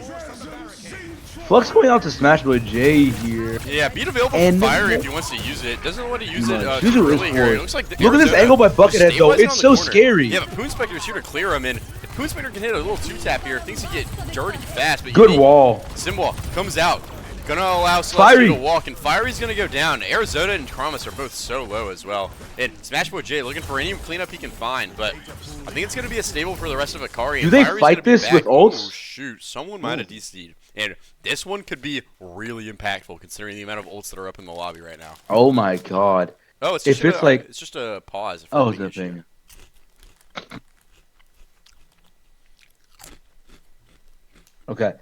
Flux going out to Smash Boy J here. Yeah, beat available for Fire if he wants to use it. Doesn't want to use it early here. It looks like look at this angle by Buckethead though. It's so scary. Yeah, but Poonspector is here to clear him, and if Poonspector can hit a little two-tap here, things can get dirty fast. But good wall. Simwall comes out. Gonna allow Celestia to walk, and Fiery's gonna go down. Arizona and Kramus are both so low as well. And Smash Boy J looking for any cleanup he can find, but I think it's gonna be a stable for the rest of Hikari. Do they fight this with ults? Oh shoot, someone might have DC'd. And this one could be really impactful considering the amount of ults that are up in the lobby right now. Oh my god. Oh, it's just it's just a pause. Oh, it's a thing. Okay.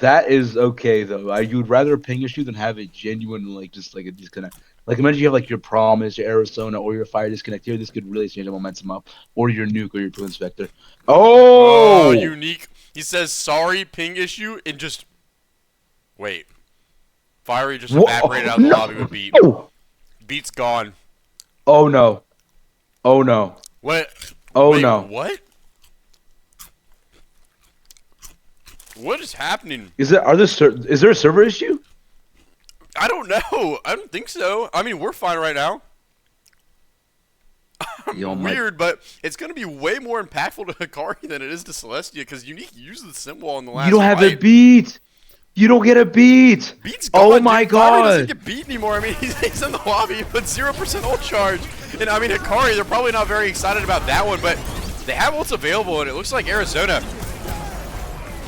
That is okay though. You'd rather ping issue than have a genuine like just like a disconnect. Like imagine you have like your Promise, your Arizona, or your Fire disconnect here. This could really change the momentum up. Or your Nuke or your Blue Inspector. Oh, unique. He says sorry, ping issue, and just wait. Fiery just evaporated out of the lobby with Beat. Oh. Beat's gone. Oh no. Oh no. What? Oh wait, no. What? What is happening? Is there a server issue? I don't know. I don't think so. I mean, we're fine right now. Weird, but it's going to be way more impactful to Hikari than it is to Celestia because Unique used the symbol in the last You don't have fight. a beat. You don't get a beat. Beat's gone. Oh my god. Fiery doesn't get beat anymore. I mean, he's in the lobby with 0% ult charge. And I mean, Hikari, they're probably not very excited about that one, but they have ults available, and it looks like Arizona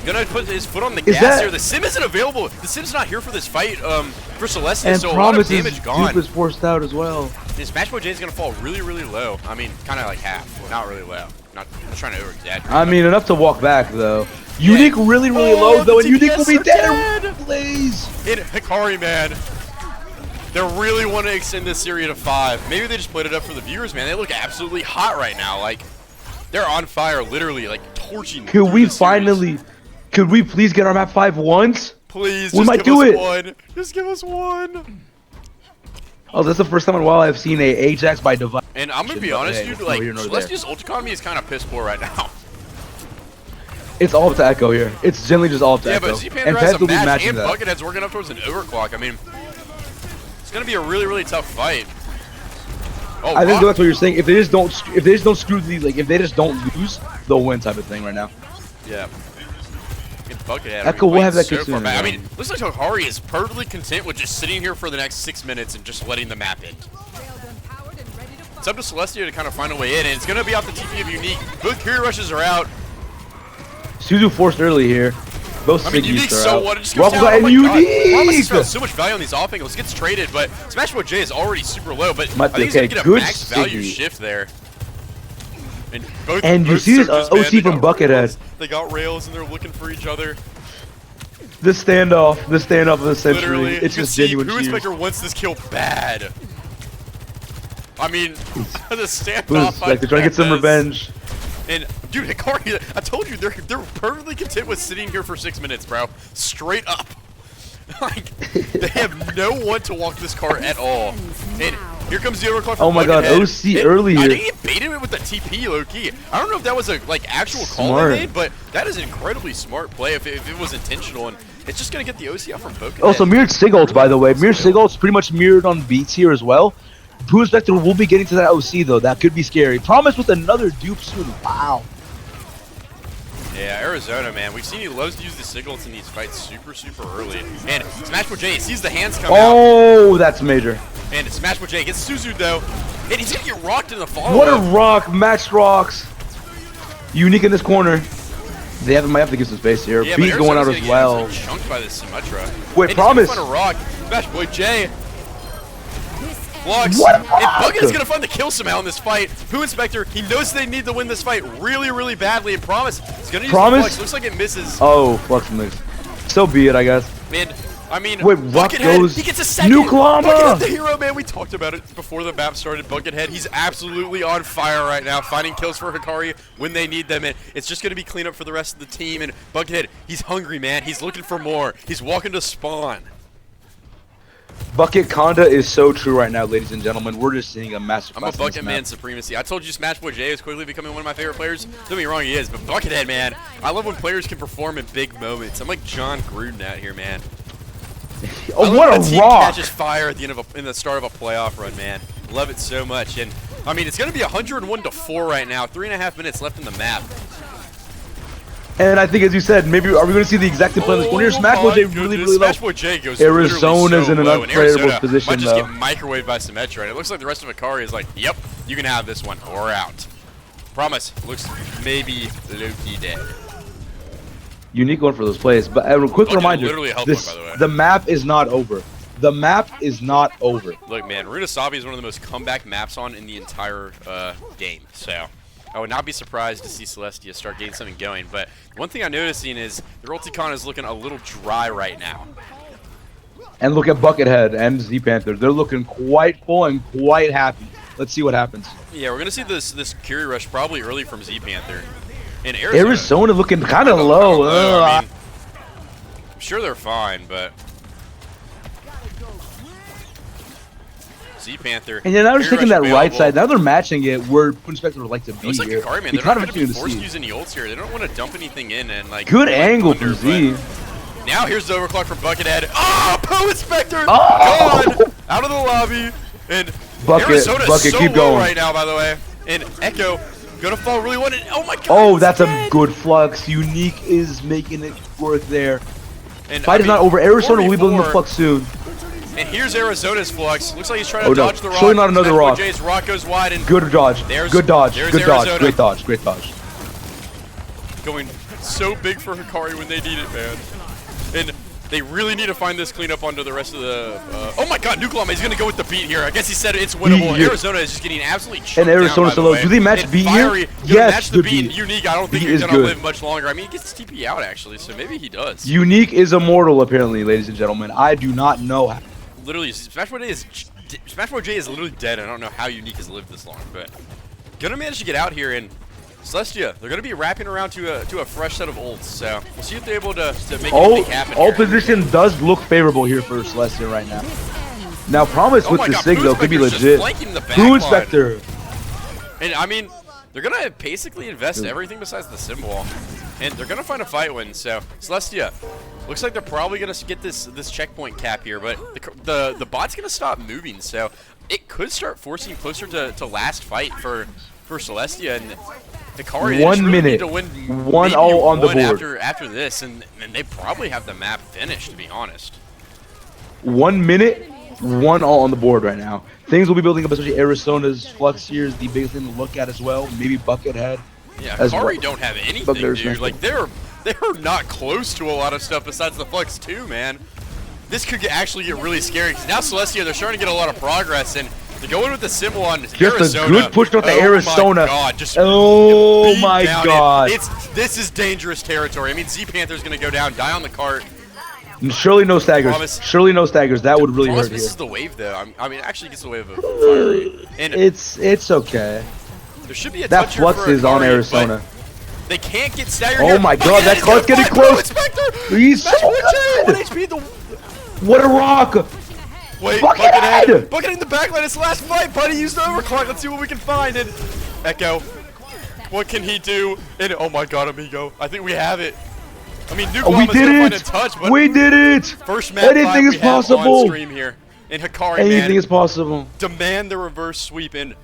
gonna put his foot on the gas here. The Sim isn't available. The Sim's not here for this fight for Celestia, and so a lot of damage gone. Dupe is forced out as well. And Smash Boy J is gonna fall really, really low. I mean, kind of like half, not really low. Not trying to over-exaggerate. I mean, enough to walk back though. Unique really, really low though, and Unique will be dead. Blaze. And Hikari, man, they really want to extend this series to 5. Maybe they just played it up for the viewers, man. They look absolutely hot right now. Like they're on fire, literally, like torching. Could we finally? Could we please get our map 5 once? Please, we might do it. One. Just give us one. Oh, that's the first time in a while I've seen a Ajax by device. And I'm gonna be honest, dude. Like, Celestia's ult economy is kind of piss poor right now. It's all up to Echo here. It's generally just all up to Echo. Yeah, but Z-Panther has a match, and Buckethead's working up towards an overclock. I mean, it's gonna be a really, really tough fight. Oh, I think that's what you're saying. If they just don't screw these, like if they just don't lose, they'll win type of thing right now. Yeah. Buckethead. Echo will have that so far back. I mean, looks like Hikari is perfectly content with just sitting here for the next 6 minutes and just letting the map end. It's up to Celestia to kind of find a way in, and it's going to be off the TP of Unique. Both Curie rushes are out. Suzu forced early here. Both Unique's so what? It just goes down. And Unique! Promise has so much value on these off angles. Gets traded, but Smash Boy J is already super low, but I think he's going to get a max value shift there. And you see this OC from Buckethead. They got rails and they're looking for each other. The standoff of the century. Literally, it's just genuine. Blue Inspector wants this kill bad. I mean, the standoff. Like they're trying to get some revenge. And dude, Hikari, I told you they're perfectly content with sitting here for 6 minutes, bro. Straight up. Like they have no one to walk this car at all. And here comes the overclock. Oh my god, OC early here. I think he baited it with the TP low key. I don't know if that was a actual call they made, but that is an incredibly smart play if it was intentional, and it's just gonna get the OC out from Pokedead. Also mirrored Sigult, by the way. Mirrored Sigult's pretty much mirrored on Beats here as well. Blue Inspector will be getting to that OC though. That could be scary. Promise with another dupe soon. Wow. Yeah, Arizona, man. We've seen he loves to use the Sigults in these fights super, super early. And Smash Boy J sees the hands come out. Oh, that's major. And Smash Boy J gets Suzu though. And he's gonna get rocked in the follow-up. What a rock, match rocks. Unique in this corner. They might have to give some space here. Yeah, B going out as well. Chunked by this Symmetra. Wait, Promise. He's gonna find a rock. Smash Boy J. Flux. What? And Bucket is gonna find the kill somehow in this fight. Poo Inspector, he knows they need to win this fight really, really badly. And Promise is gonna use the Flux. Looks like it misses. Oh, Flux missed. So be it, I guess. Man, I mean, wait, Buckethead, he gets a second. Nuke Llama! Buckethead, the hero, man. We talked about it before the map started. Buckethead, he's absolutely on fire right now, finding kills for Hikari when they need them. And it's just going to be cleanup for the rest of the team. And Buckethead, he's hungry, man. He's looking for more. He's walking to spawn. Bucket Conda is so true right now, ladies and gentlemen. We're just seeing a masterclass. I'm a Bucket man supremacy. I told you Smash Boy J is quickly becoming one of my favorite players. Don't get me wrong, he is. But Buckethead, man, I love when players can perform in big moments. I'm like John Gruden out here, man. Oh, what a team rock! Catches fire at the end of in the start of a playoff run, man. Love it so much. And I mean, it's going to be 101-4 right now. 3.5 minutes left in the map. And I think, as you said, maybe are we going to see the exact same play in this corner? Smash Boy J really low. Smash Boy J goes Arizona's in an unplayable position, might just get microwaved by Symmetra. And it looks like the rest of Hikari is like, yep, you can have this one. We're out. Promise. Looks maybe low-key dead. Unique one for those plays, but a quick reminder: the map is not over. The map is not over. Look, man, Runasabi is one of the most comeback maps on in the entire game. So I would not be surprised to see Celestia start getting something going. But one thing I'm noticing is the Ulticon is looking a little dry right now. And look at Buckethead and Z Panther. They're looking quite full and quite happy. Let's see what happens. Yeah, we're gonna see this Curie rush probably early from Z Panther. In Arizona looking kind of low. I mean, I'm sure they're fine, but Z Panther. And now they're taking that right side. Now they're matching it where Inspector would like to be. Looks like here. Hikari, man. They're not going to be forced using the ults here. They don't want to dump anything in and like. Good angle from Z. Now here's the overclock from Buckethead. Oh, Poo Inspector gone out of the lobby, and Arizona is so keep low going right now, by the way. And Echo gonna fall really one. Oh my God! Oh, that's a good flux. Unique is making it work there. And fight is not over. Arizona will be building the flux soon. And here's Arizona's flux. Looks like he's trying to dodge the rock. Surely not another rock. Jay's rock goes wide and good dodge. Good dodge. Good dodge. Great dodge. Great dodge. Going so big for Hikari when they need it, man. And they really need to find this cleanup onto the rest of the. Oh my God, Nuke Llama is gonna go with the beat here. I guess he said it's winnable. Arizona is just getting absolutely chunked and Arizona's so low. Do they match beat here? Yes, match the beat. Unique, I don't think he's gonna live much longer. I mean, he gets TP out actually, so maybe he does. Unique is immortal, apparently, ladies and gentlemen. I do not know how. Literally, Smash Boy J is literally dead. I don't know how Unique has lived this long, but gonna manage to get out here. And Celestia, they're going to be wrapping around to a fresh set of ults, so we'll see if they're able to make anything happen. Ult position does look favorable here for Celestia right now. Now, Promise with the sig, though, could be legit. Poo Inspector. And, I mean, they're going to basically invest everything besides the symbol, and they're going to find a fight win, so Celestia, looks like they're probably going to get this checkpoint cap here, but the bot's going to stop moving, so it could start forcing closer to last fight for Celestia, and Hikari, 1 minute, to win 1-0 on the board. After this, and they probably have the map finished, to be honest. 1 minute, 1-0 on the board right now. Things will be building up, especially Arizona's flux here is the biggest thing to look at as well. Maybe Buckethead. Yeah, Hikari don't have anything, dude. Like they're not close to a lot of stuff besides the flux too, man. This could actually get really scary because now Celestia, they're starting to get a lot of progress, and they're going with the symbol on Arizona. Just a good push with the Arizona. Oh my God. This is dangerous territory. I mean, Z Panther's going to go down, die on the cart. And surely no staggers. Surely no staggers. That would really hurt here. This is the wave, though. I mean, actually gets the wave of fire. And it's okay. There should be a that flux is on Arizona. They can't get staggered. Oh my God, that cart's getting close. He's so good. What a rock. Wait, Buckethead in the backline. It's the last fight, buddy. Use the overclock. Let's see what we can find. And Echo, what can he do? And oh my God, Amigo, I think we have it. I mean, Nuke Llama's gonna find a touch, but we did it. First map anything is possible. On stream here. And Hikari, anything is possible. Demand the reverse sweep, and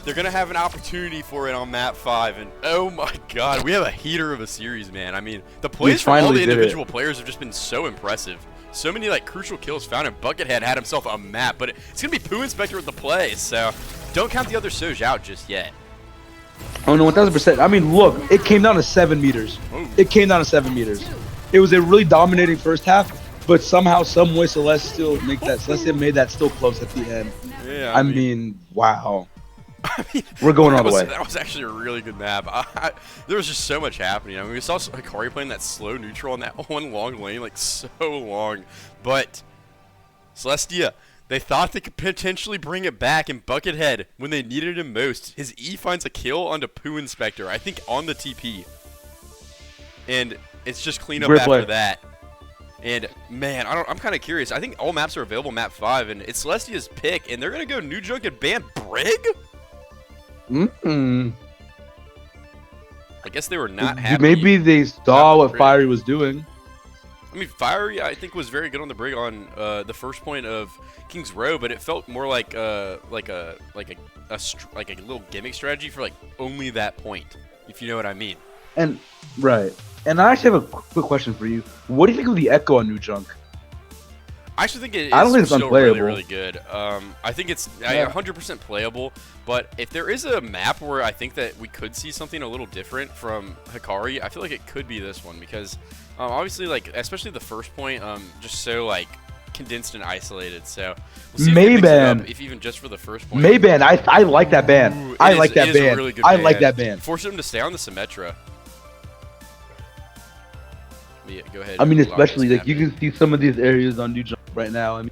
they're gonna have an opportunity for it on map 5. And oh my God, we have a heater of a series, man. I mean, the plays from all the individual players have just been so impressive. So many like crucial kills found, and Buckethead had himself a map, but it's gonna be Poo Inspector with the play, so don't count the other Soj out just yet. Oh no, 1000%. I mean, look, it came down to 7 meters. Ooh. It came down to 7 meters. It was a really dominating first half, but somehow, some way, Celestia made that still close at the end. Yeah, I mean, wow. We're going all the way. That was actually a really good map. There was just so much happening. I mean, we saw Hikari playing that slow neutral on that one long lane, like so long. But Celestia, they thought they could potentially bring it back in Buckethead when they needed him most. His E finds a kill onto Poo Inspector, I think on the TP. And it's just cleanup after that. And man, I'm kind of curious. I think all maps are available map 5, and it's Celestia's pick, and they're gonna go New Junk and ban Brig? I guess they were not happy. Maybe they saw what Fiery was doing. I mean, Fiery, I think, was very good on the Brig on the first point of King's Row, but it felt more like a little gimmick strategy for like only that point, if you know what I mean. And right. And I actually have a quick question for you. What do you think of the Echo on New Junk? I actually think it is I don't think it's still unplayable. really good. I think it's 100% playable, but if there is a map where I think that we could see something a little different from Hikari, I feel like it could be this one because obviously, like, especially the first point, just so like condensed and isolated. So we'll see Mayban, if even just for the first point. Mayban, I like that ban. Ooh, I like that ban. Really I like that ban. Force him to stay on the Symmetra. Yeah, go ahead. I mean, especially like you can see some of these areas on New Junk right now. I mean,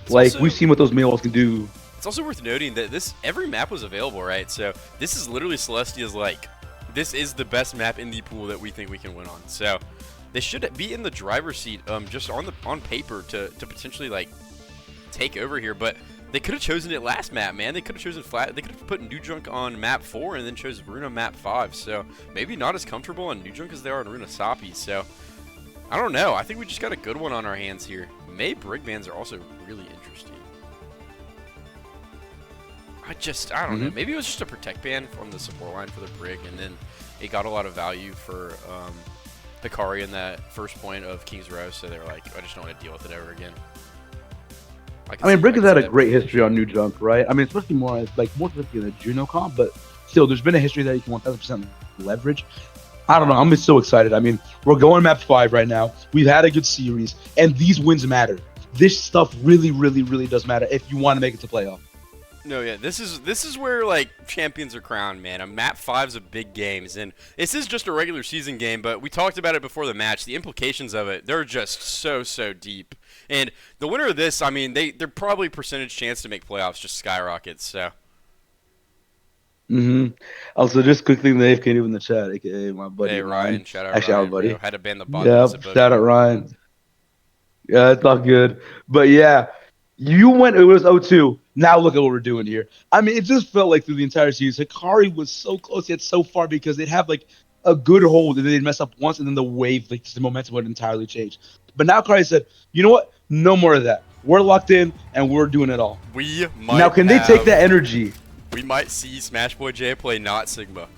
like we've seen what those Maywalls can do. It's also worth noting that every map was available, right? So this is literally Celestia's like, this is the best map in the pool that we think we can win on. So they should be in the driver's seat, just on paper to potentially like take over here. But they could have chosen it last map, man. They could have chosen flat. They could have put New Junk on map 4 and then chose Runa map 5. So maybe not as comfortable on New Junk as they are on Runa Sapi. So I don't know. I think we just got a good one on our hands here. May Brig bans are also really interesting. I don't know. Maybe it was just a protect ban on the support line for the Brig, and then it got a lot of value for Hikari in that first point of King's Row, so they were like, I just don't want to deal with it ever again. I mean, Brig has had a great history on New Junk, right? I mean, especially more specifically in the Juno comp, but still, there's been a history that you can 1000% leverage. I don't know. I'm just so excited. I mean, we're going map 5 right now. We've had a good series, and these wins matter. This stuff really, really, really does matter if you want to make it to playoff. No, yeah, this is where like champions are crowned, man. A map 5's a big games, and this is just a regular season game. But we talked about it before the match. The implications of it, they're just so deep. And the winner of this, I mean, they're probably percentage chance to make playoffs just skyrockets. So. Also, just quickly, Nave came in the chat, aka my buddy. Hey Ryan, shout out actually, Ryan, our buddy. Bro. Had to ban the bot. Yeah, shout out Ryan. Yeah, it's all good. But yeah, it was 0-2. Now look at what we're doing here. I mean, it just felt like through the entire series, Hikari was so close yet so far because they'd have like a good hold and then they'd mess up once and then the wave, like the momentum would entirely change. But now Hikari said, you know what? No more of that. We're locked in and we're doing it all. Now, can they take that energy? We might see Smash Boy J play not Sigma.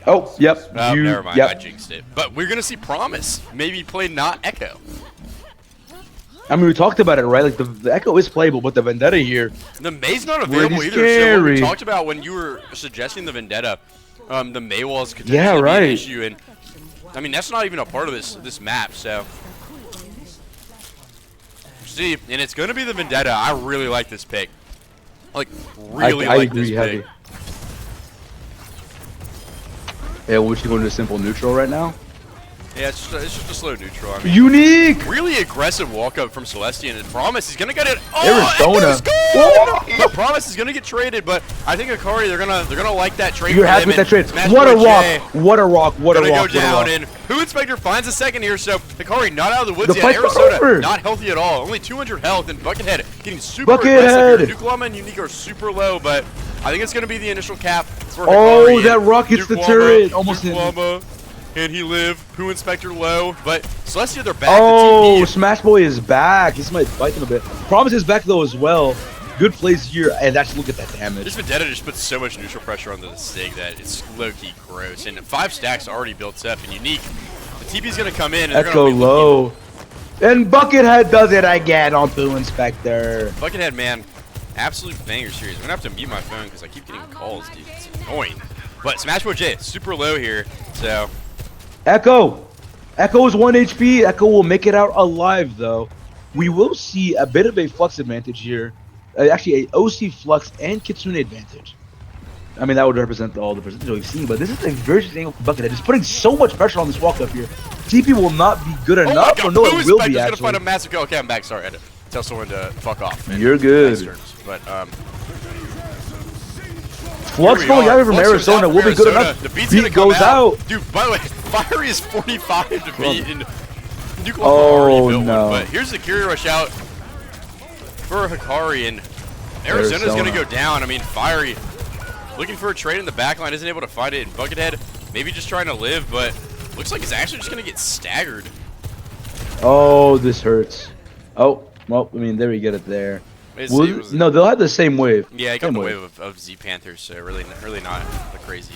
Oh, yep. Never mind. I jinxed it. But we're going to see Promise maybe play not Echo. I mean, we talked about it, right? Like, the Echo is playable, but the Vendetta here... The May's not available either. So what we talked about when you were suggesting the Vendetta, the May walls could be an issue. And, I mean, that's not even a part of this map, so... See, and it's going to be the Vendetta. I really like this pick. Like, really I like agree, this heavy. pick. Yeah, we're just going to simple neutral right now. Yeah, it's just a slow neutral. I mean, unique! Really aggressive walk-up from Celestia, and Promise is going to get it. Arizona. But Promise is going to get traded, but I think Hikari, they're gonna like that trade. You're happy with that trade. What a rock. What a rock. What a rock. Go down, and Poo Inspector finds a second here, so Hikari not out of the woods yet. Arizona not healthy at all. Only 200 health, and Buckethead getting super aggressive. Duke Llama and Unique are super low, but I think it's going to be the initial cap for Hikari. Oh, that rock hits the turret. Almost hit me. And he lived. Poo Inspector low, but Celestia, they're back. Oh, Smash Boy is back. This might bite him a bit. Promise is back though as well. Good plays here, and actually look at that damage. This Vendetta just puts so much neutral pressure onto the Sig that it's low-key gross. And 5 stacks already built up and Unique. The TP's gonna come in and they're Echo gonna be low. And Buckethead does it again on Poo Inspector. Buckethead, man, absolute banger series. I'm gonna have to mute my phone because I keep getting calls, dude. It's annoying. But Smash Bros. J, super low here, so... Echo! Echo is 1 HP. Echo will make it out alive, though. We will see a bit of a Flux advantage here. Actually, a OC Flux and Kitsune advantage. I mean, that would represent all the percentages we've seen, but this is a very interesting angle for Buckethead. It's putting so much pressure on this walk up here. TP will not be good enough, or no, it will be, actually. Gonna find a massive kill. Okay, I'm back. Sorry, I had to tell someone to fuck off. You're good. But, Flux going out from Arizona will be good enough. The beat's Beat goes out. Dude, by the way, Fiery is 45 to beat, and Nuke oh, already built no. one. But here's the Hikari rush out for Hikari, and Arizona's going to go down. I mean, Fiery looking for a trade in the backline, isn't able to find it, and Buckethead maybe just trying to live, but looks like he's actually just going to get staggered. Oh, this hurts. Oh, well, I mean, there we get it there. No, they'll have the same wave. Yeah, I got the wave of Z Panthers, so really not the crazy.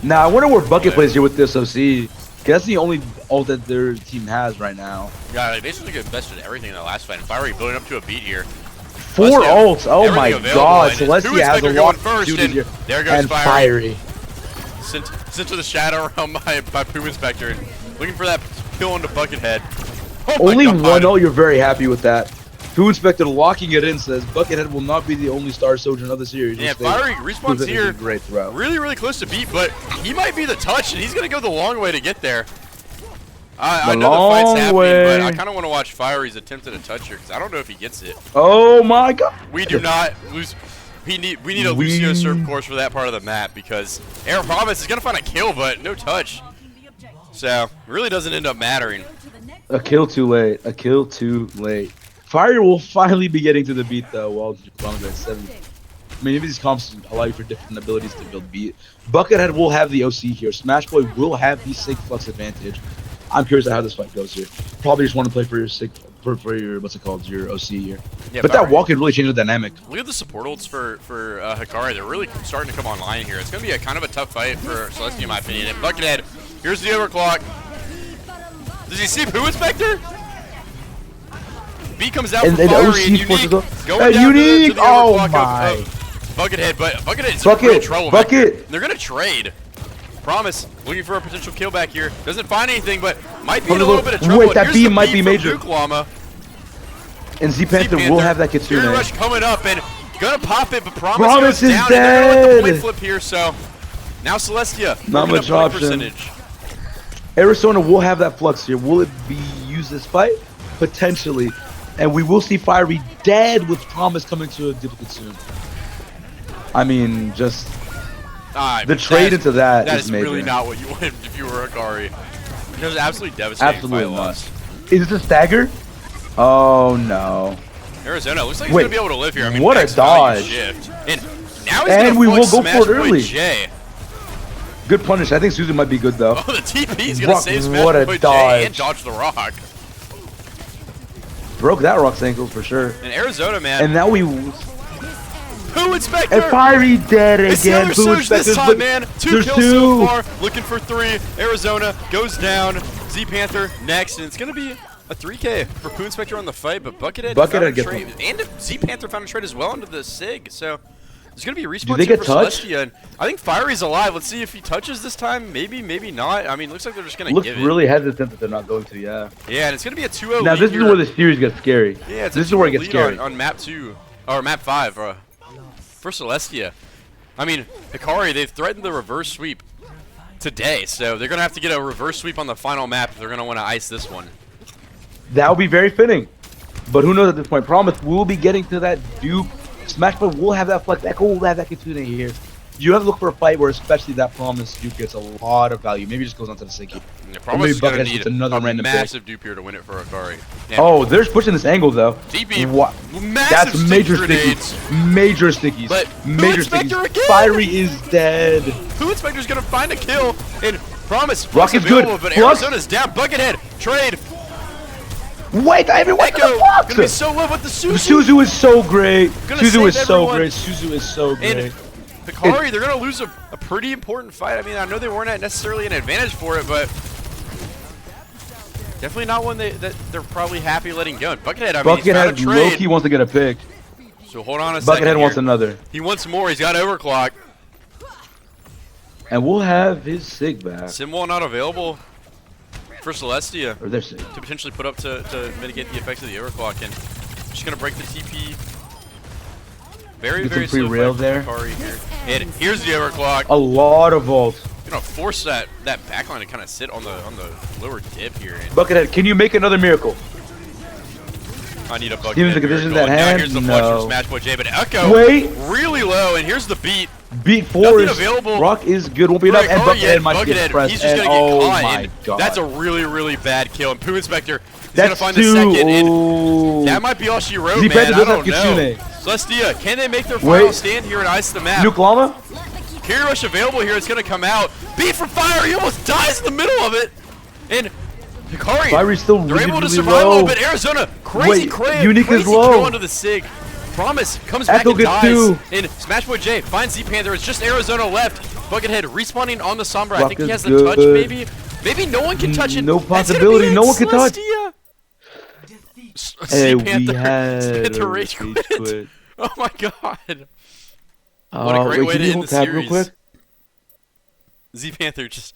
Now, I wonder where Bucket plays here with this OC. That's the only ult that their team has right now. Yeah, they basically invested everything in the last fight, and Fiery building up to a beat here. 4 ults, oh my god, Celestia has a lot first, of here. There goes and Fiery. Sent to the shadow realm by Poo Inspector, and looking for that kill into Buckethead. Oh only one ult, you're very happy with that. Poo Inspector locking it in says Buckethead will not be the only Star Soldier of the series. Yeah, Fiery respawns here. Great throw. Really close to beat, but he might be the touch, and he's going to go the long way to get there. I know the fight's happening, but I kind of want to watch Fiery's attempt at a touch here, because I don't know if he gets it. Oh my god. We do not lose. We need a Lucio serve course for that part of the map, because Air Promise is going to find a kill, but no touch. So, it really doesn't end up mattering. A kill too late. A kill too late. Fire will finally be getting to the beat, though, while Bomb's at 7. I mean, maybe these comps allow you for different abilities to build beat. Buckethead will have the OC here. Smash Boy will have the Sig Flux advantage. I'm curious how this fight goes here. Probably just want to play for your for your what's it called, your OC here. Yeah, but that walk can really change the dynamic. Look at the support ults for Hikari. They're really starting to come online here. It's going to be a kind of a tough fight for Celestia, in my opinion. And Buckethead, here's the overclock. Does he see Poo Inspector? B comes out from Fiery and Unique. Going down to the overclock of Buckethead, but Buckethead's in real trouble back here. They're going to trade. Promise, looking for a potential kill back here. Doesn't find anything, but might be in a little bit of trouble. Wait, that beam might be major. Llama. And Z Panther will have that Kitsune. Fury Rush coming up and gonna pop it, but Promise goes is down. Dead. And they're gonna let the win flip here, so now Celestia. Not much option. Percentage. Arizona will have that Flux here. Will it be used this fight? Potentially. And we will see Fiery dead with Promise coming to a difficult soon. I mean, just the trade into that is major. Really not what you wanted if you were Hikari. It was absolutely devastating. Absolutely not. Is this a stagger? Oh no. Arizona looks like he's gonna be able to live here. I mean, what a dodge! Shift. And now he's gonna we will go Smash for it early. J. Good punish. I think Susan might be good though. Oh, the TP's gonna save Smash what a dodge. J and dodge the rock. Broke that rock's ankles for sure. And Arizona, man. And now we. Poo Inspector! And Fiery dead again. Poo Inspector this time, man. Two kills so far. Looking for 3. Arizona goes down. Z Panther next, and it's gonna be a 3K for Poo Inspector on the fight, but Buckethead found a trade, and Z Panther found a trade as well into the Sig. So there's gonna be a respawn for Celestia, and I think Fiery's alive. Let's see if he touches this time. Maybe, maybe not. I mean, looks like they're just gonna give it. Looks really hesitant that they're not going to. Yeah. Yeah, and it's gonna be a 2-0. Now this is where the series gets scary. Yeah, this is where it gets scary on map 2 or map 5 for Celestia. I mean, Hikari, they've threatened the reverse sweep today, so they're gonna have to get a reverse sweep on the final map if they're gonna want to ice this one. That would be very fitting, but who knows at this point? Promise we'll be getting to that dupe. Smash Bros will have that Flex. Echo will have that Kitsune here. You have to look for a fight where especially that Promise dupe gets a lot of value. Maybe it just goes onto the Sig. Yeah, Promise is gonna need another massive dupe here to win it for Hikari. Yeah. Oh, they're pushing this angle though. TP. That's major stickies. Major stickies. But major stickies. Again. Fiery is dead. Poo Inspector's gonna find a kill and Promise. Rock is good. But Arizona's down. Buckethead. Trade. Wait, everyone to the box! Gonna be so low with the Suzu. Suzu is so great. Suzu is so great. Suzu is so great. And Hikari, they're gonna lose a pretty important fight. I mean, I know they weren't necessarily an advantage for it, but definitely not one that they're probably happy letting go. And Buckethead, I mean, he's got a trade. Loki wants to get a pick. So hold on a second. Buckethead wants another. He wants more. He's got overclock. And we'll have his SIG back. Simwall not available for Celestia Or their SIG. to potentially put up to mitigate the effects of the overclock, and just gonna break the TP. Very slow rail fight there. Hikari here. And here's the overclock. A lot of vaults. Gonna force that backline to kind of sit on the lower dip here. And Buckethead, can you make another miracle? I need a bucket. Steven's the conditions at hand. Here's the flush from Smash Boy J, but Echo really low, and here's the beat. Beat force. Available. Rock is good. Won't be enough. And Buckethead might get pressed. He's just gonna oh get caught. My God. That's a really bad kill. And Poo Inspector is That's gonna find the second. And Ooh. that might be all she wrote, Z-Panther man. I don't does have know. Kitsune. Celestia, can they make their final stand here and ice the map? Nuke Llama? Carry Rush available here. It's gonna come out. Beat from Fire. He almost dies in the middle of it. And Hikari, Fire's still they're really, able to really survive low. a little bit. Arizona, crazy Unique crazy is low. kill onto the SIG. Promise comes back Echo and gets dies. two. And Smash Boy J finds Z-Panther. It's just Arizona left. Buckethead respawning on the Sombra. I Rock think he has is the good. touch, maybe. Maybe no one can touch it. No That's gonna possibility. be No it. one can touch. Celestia. Hey, we Z-Panther. had Z-Panther rage quit. Oh my God. What a great way to end the series. Z-Panther just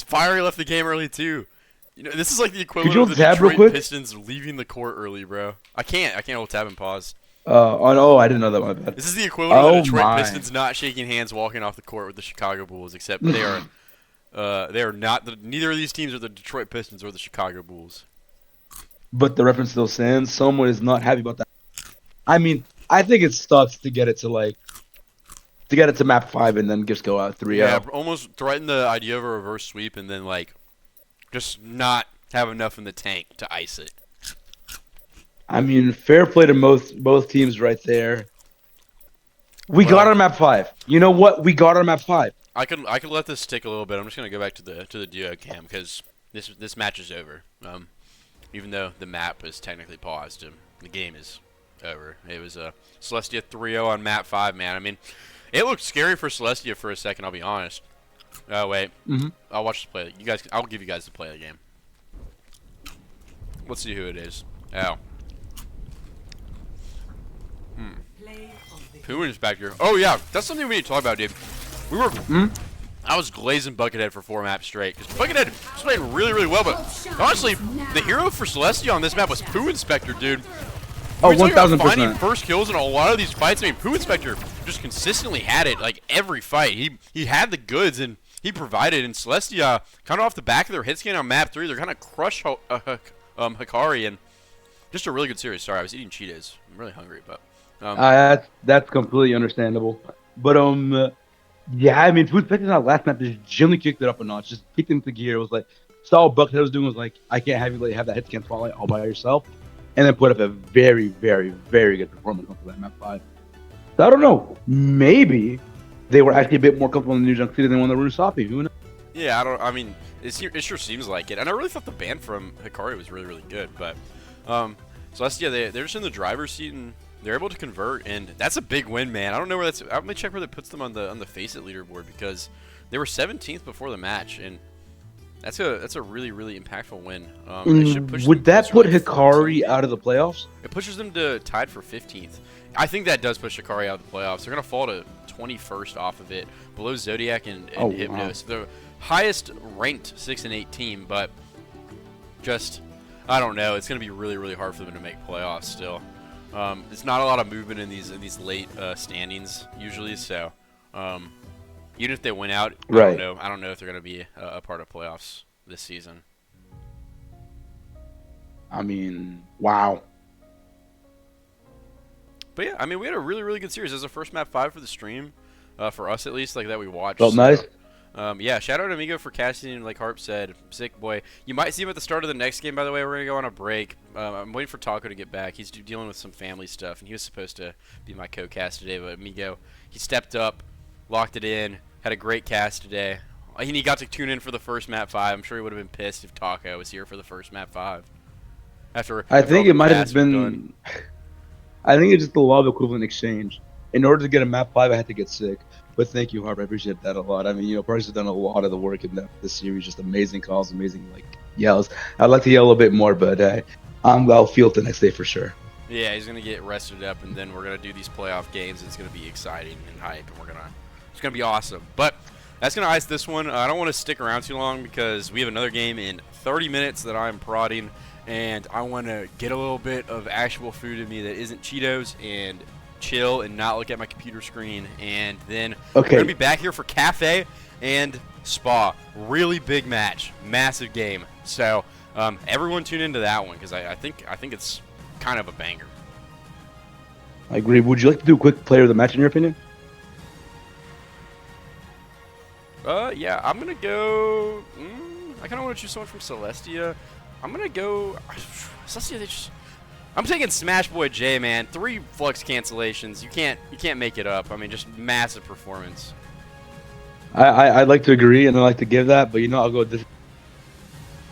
Fiery left the game early too. You know, this is like the equivalent of the Detroit Pistons leaving the court early, bro. I can't hold tab and pause. Oh, I didn't know that. My bad. This is the equivalent of the Detroit Pistons not shaking hands, walking off the court with the Chicago Bulls, except they are not. Neither of these teams are the Detroit Pistons or the Chicago Bulls. But the reference still stands. Someone is not happy about that. I mean, I think it sucks to get it to map 5 and then just go out 3-0. Yeah, almost threaten the idea of a reverse sweep and then just not have enough in the tank to ice it. I mean, fair play to both teams right there. We got on map 5. You know what? We got on map 5. I could let this stick a little bit. I'm just gonna go back to the duo cam because this match is over. Even though the map is technically paused, the game is over. It was a Celestia 3-0 on map 5, man. I mean, it looked scary for Celestia for a second. I'll be honest. Oh wait, I'll watch the play. You guys, I'll give you guys the play of the game. Let's see who it is. Oh. Pooin is back here. Oh yeah, that's something we need to talk about, dude. We were. I was glazing Buckethead for 4 maps straight because Buckethead was playing really well, but honestly, the hero for Celestia on this map was Poo Inspector, dude. Oh, 1000%. Finding first kills in a lot of these fights. I mean, Poo Inspector just consistently had it like every fight. He had the goods and he provided. And Celestia, kind of off the back of their hit scan on map 3, they're kind of crush Hikari, and just a really good series. Sorry, I was eating Cheetos. I'm really hungry, but that's completely understandable. But yeah, I mean, Poo Inspector on that last map just gently kicked it up a notch, just kicked into gear. It was like, saw what Buckethead was doing, was like, I can't have you have that hit scan spotlight all by yourself. And then put up a very good performance onto that map 5. So I don't know. Maybe they were actually a bit more comfortable in the New Junk City than when they were in Usapi. Who knows? Yeah, I mean, it sure seems like it. And I really thought the ban from Hikari was really good. But Celestia, they're just in the driver's seat and they're able to convert, and that's a big win, man. I don't know where that's. I'm gonna check where that puts them on the FaceIt leaderboard because they were 17th before the match, and that's a really impactful win. They should push would that put Hikari 14th. out of the playoffs? It pushes them to tied for 15th. I think that does push Hikari out of the playoffs. They're gonna fall to 21st off of it, below Zodiac and Hypnos. Wow. The highest ranked 6 and 8 team, but just I don't know. It's gonna be really hard for them to make playoffs still. There's not a lot of movement in these late standings usually, so even if they win out, I don't know if they're going to be a part of playoffs this season. I mean, wow. But yeah, I mean, we had a really good series. It was the first map 5 for the stream, for us at least, like that we watched. Felt nice. Yeah, shout out to Amigo for casting, like Harp said. Sick boy. You might see him at the start of the next game, by the way. We're going to go on a break. I'm waiting for Taco to get back. He's dealing with some family stuff, and he was supposed to be my co-cast today, but Amigo, he stepped up, locked it in, had a great cast today. And he got to tune in for the first map 5. I'm sure he would have been pissed if Taco was here for the first map 5. I think it might have been... I think it's just the law of equivalent exchange. In order to get a map 5, I had to get sick. But thank you, Harp. I appreciate that a lot. I mean, Parks has done a lot of the work in this series. Just amazing calls, amazing yells. I'd like to yell a little bit more, but I'll feel it the next day for sure. Yeah, he's gonna get rested up, and then we're gonna do these playoff games. It's gonna be exciting and hype, and it's gonna be awesome. But That's going to ice this one. I don't want to stick around too long because we have another game in 30 minutes that I'm prodding, and I want to get a little bit of actual food in me that isn't Cheetos and chill and not look at my computer screen. And then we're going to be back here for Cafe and Spa. Really big match. Massive game. So everyone tune into that one because I think it's kind of a banger. I agree. Would you like to do a quick player of the match in your opinion? Yeah, I'm gonna go. I kind of want to choose someone from Celestia. I'm gonna go Celestia. I'm taking Smash Boy J, man. 3 flux cancellations. You can't make it up. I mean, just massive performance. I'd like to agree, and I'd like to give that, but I'll go with this.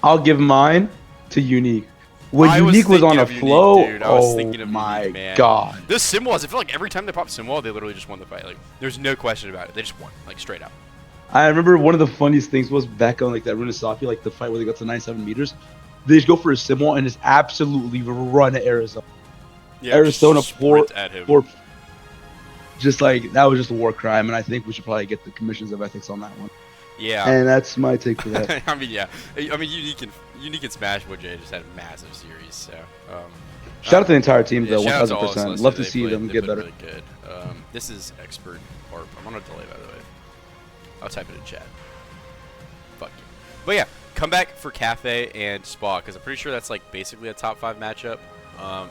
I'll give mine to Unique. When Unique was on a flow, dude. I was thinking of my Unique, man. God. Those Simwalls, I feel like every time they pop Simwall, they literally just won the fight. Like, there's no question about it. They just won, like, straight up. I remember one of the funniest things was back on like that Runesaki, like the fight where they got to 97 meters. They just go for a Simwall and just absolutely run at Arizona. Yeah, Arizona sprint at him. Just like that was just a war crime, and I think we should probably get the commissions of ethics on that one. Yeah. And that's my take for that. I mean, yeah. I mean, Unique and Smash Boy J just had a massive series. So. Shout out to the entire team, though. 1000%. Love to see them get better. Really good. This is expert. Or I'm on a delay, by the way. I'll type it in chat. Fuck you. But yeah, come back for Cafe and Spa because I'm pretty sure that's like basically a top 5 matchup.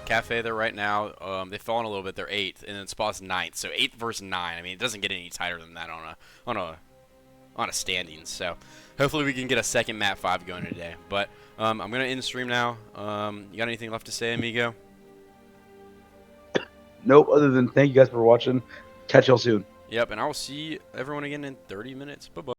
Cafe, they're right now. They've fallen a little bit. They're 8th, and then Spa's 9th. So 8 versus 9. I mean, it doesn't get any tighter than that on a standings. So hopefully we can get a second Mat 5 going today. But I'm gonna end the stream now. You got anything left to say, amigo? Nope. Other than thank you guys for watching. Catch y'all soon. Yep, and I will see everyone again in 30 minutes. Bye-bye.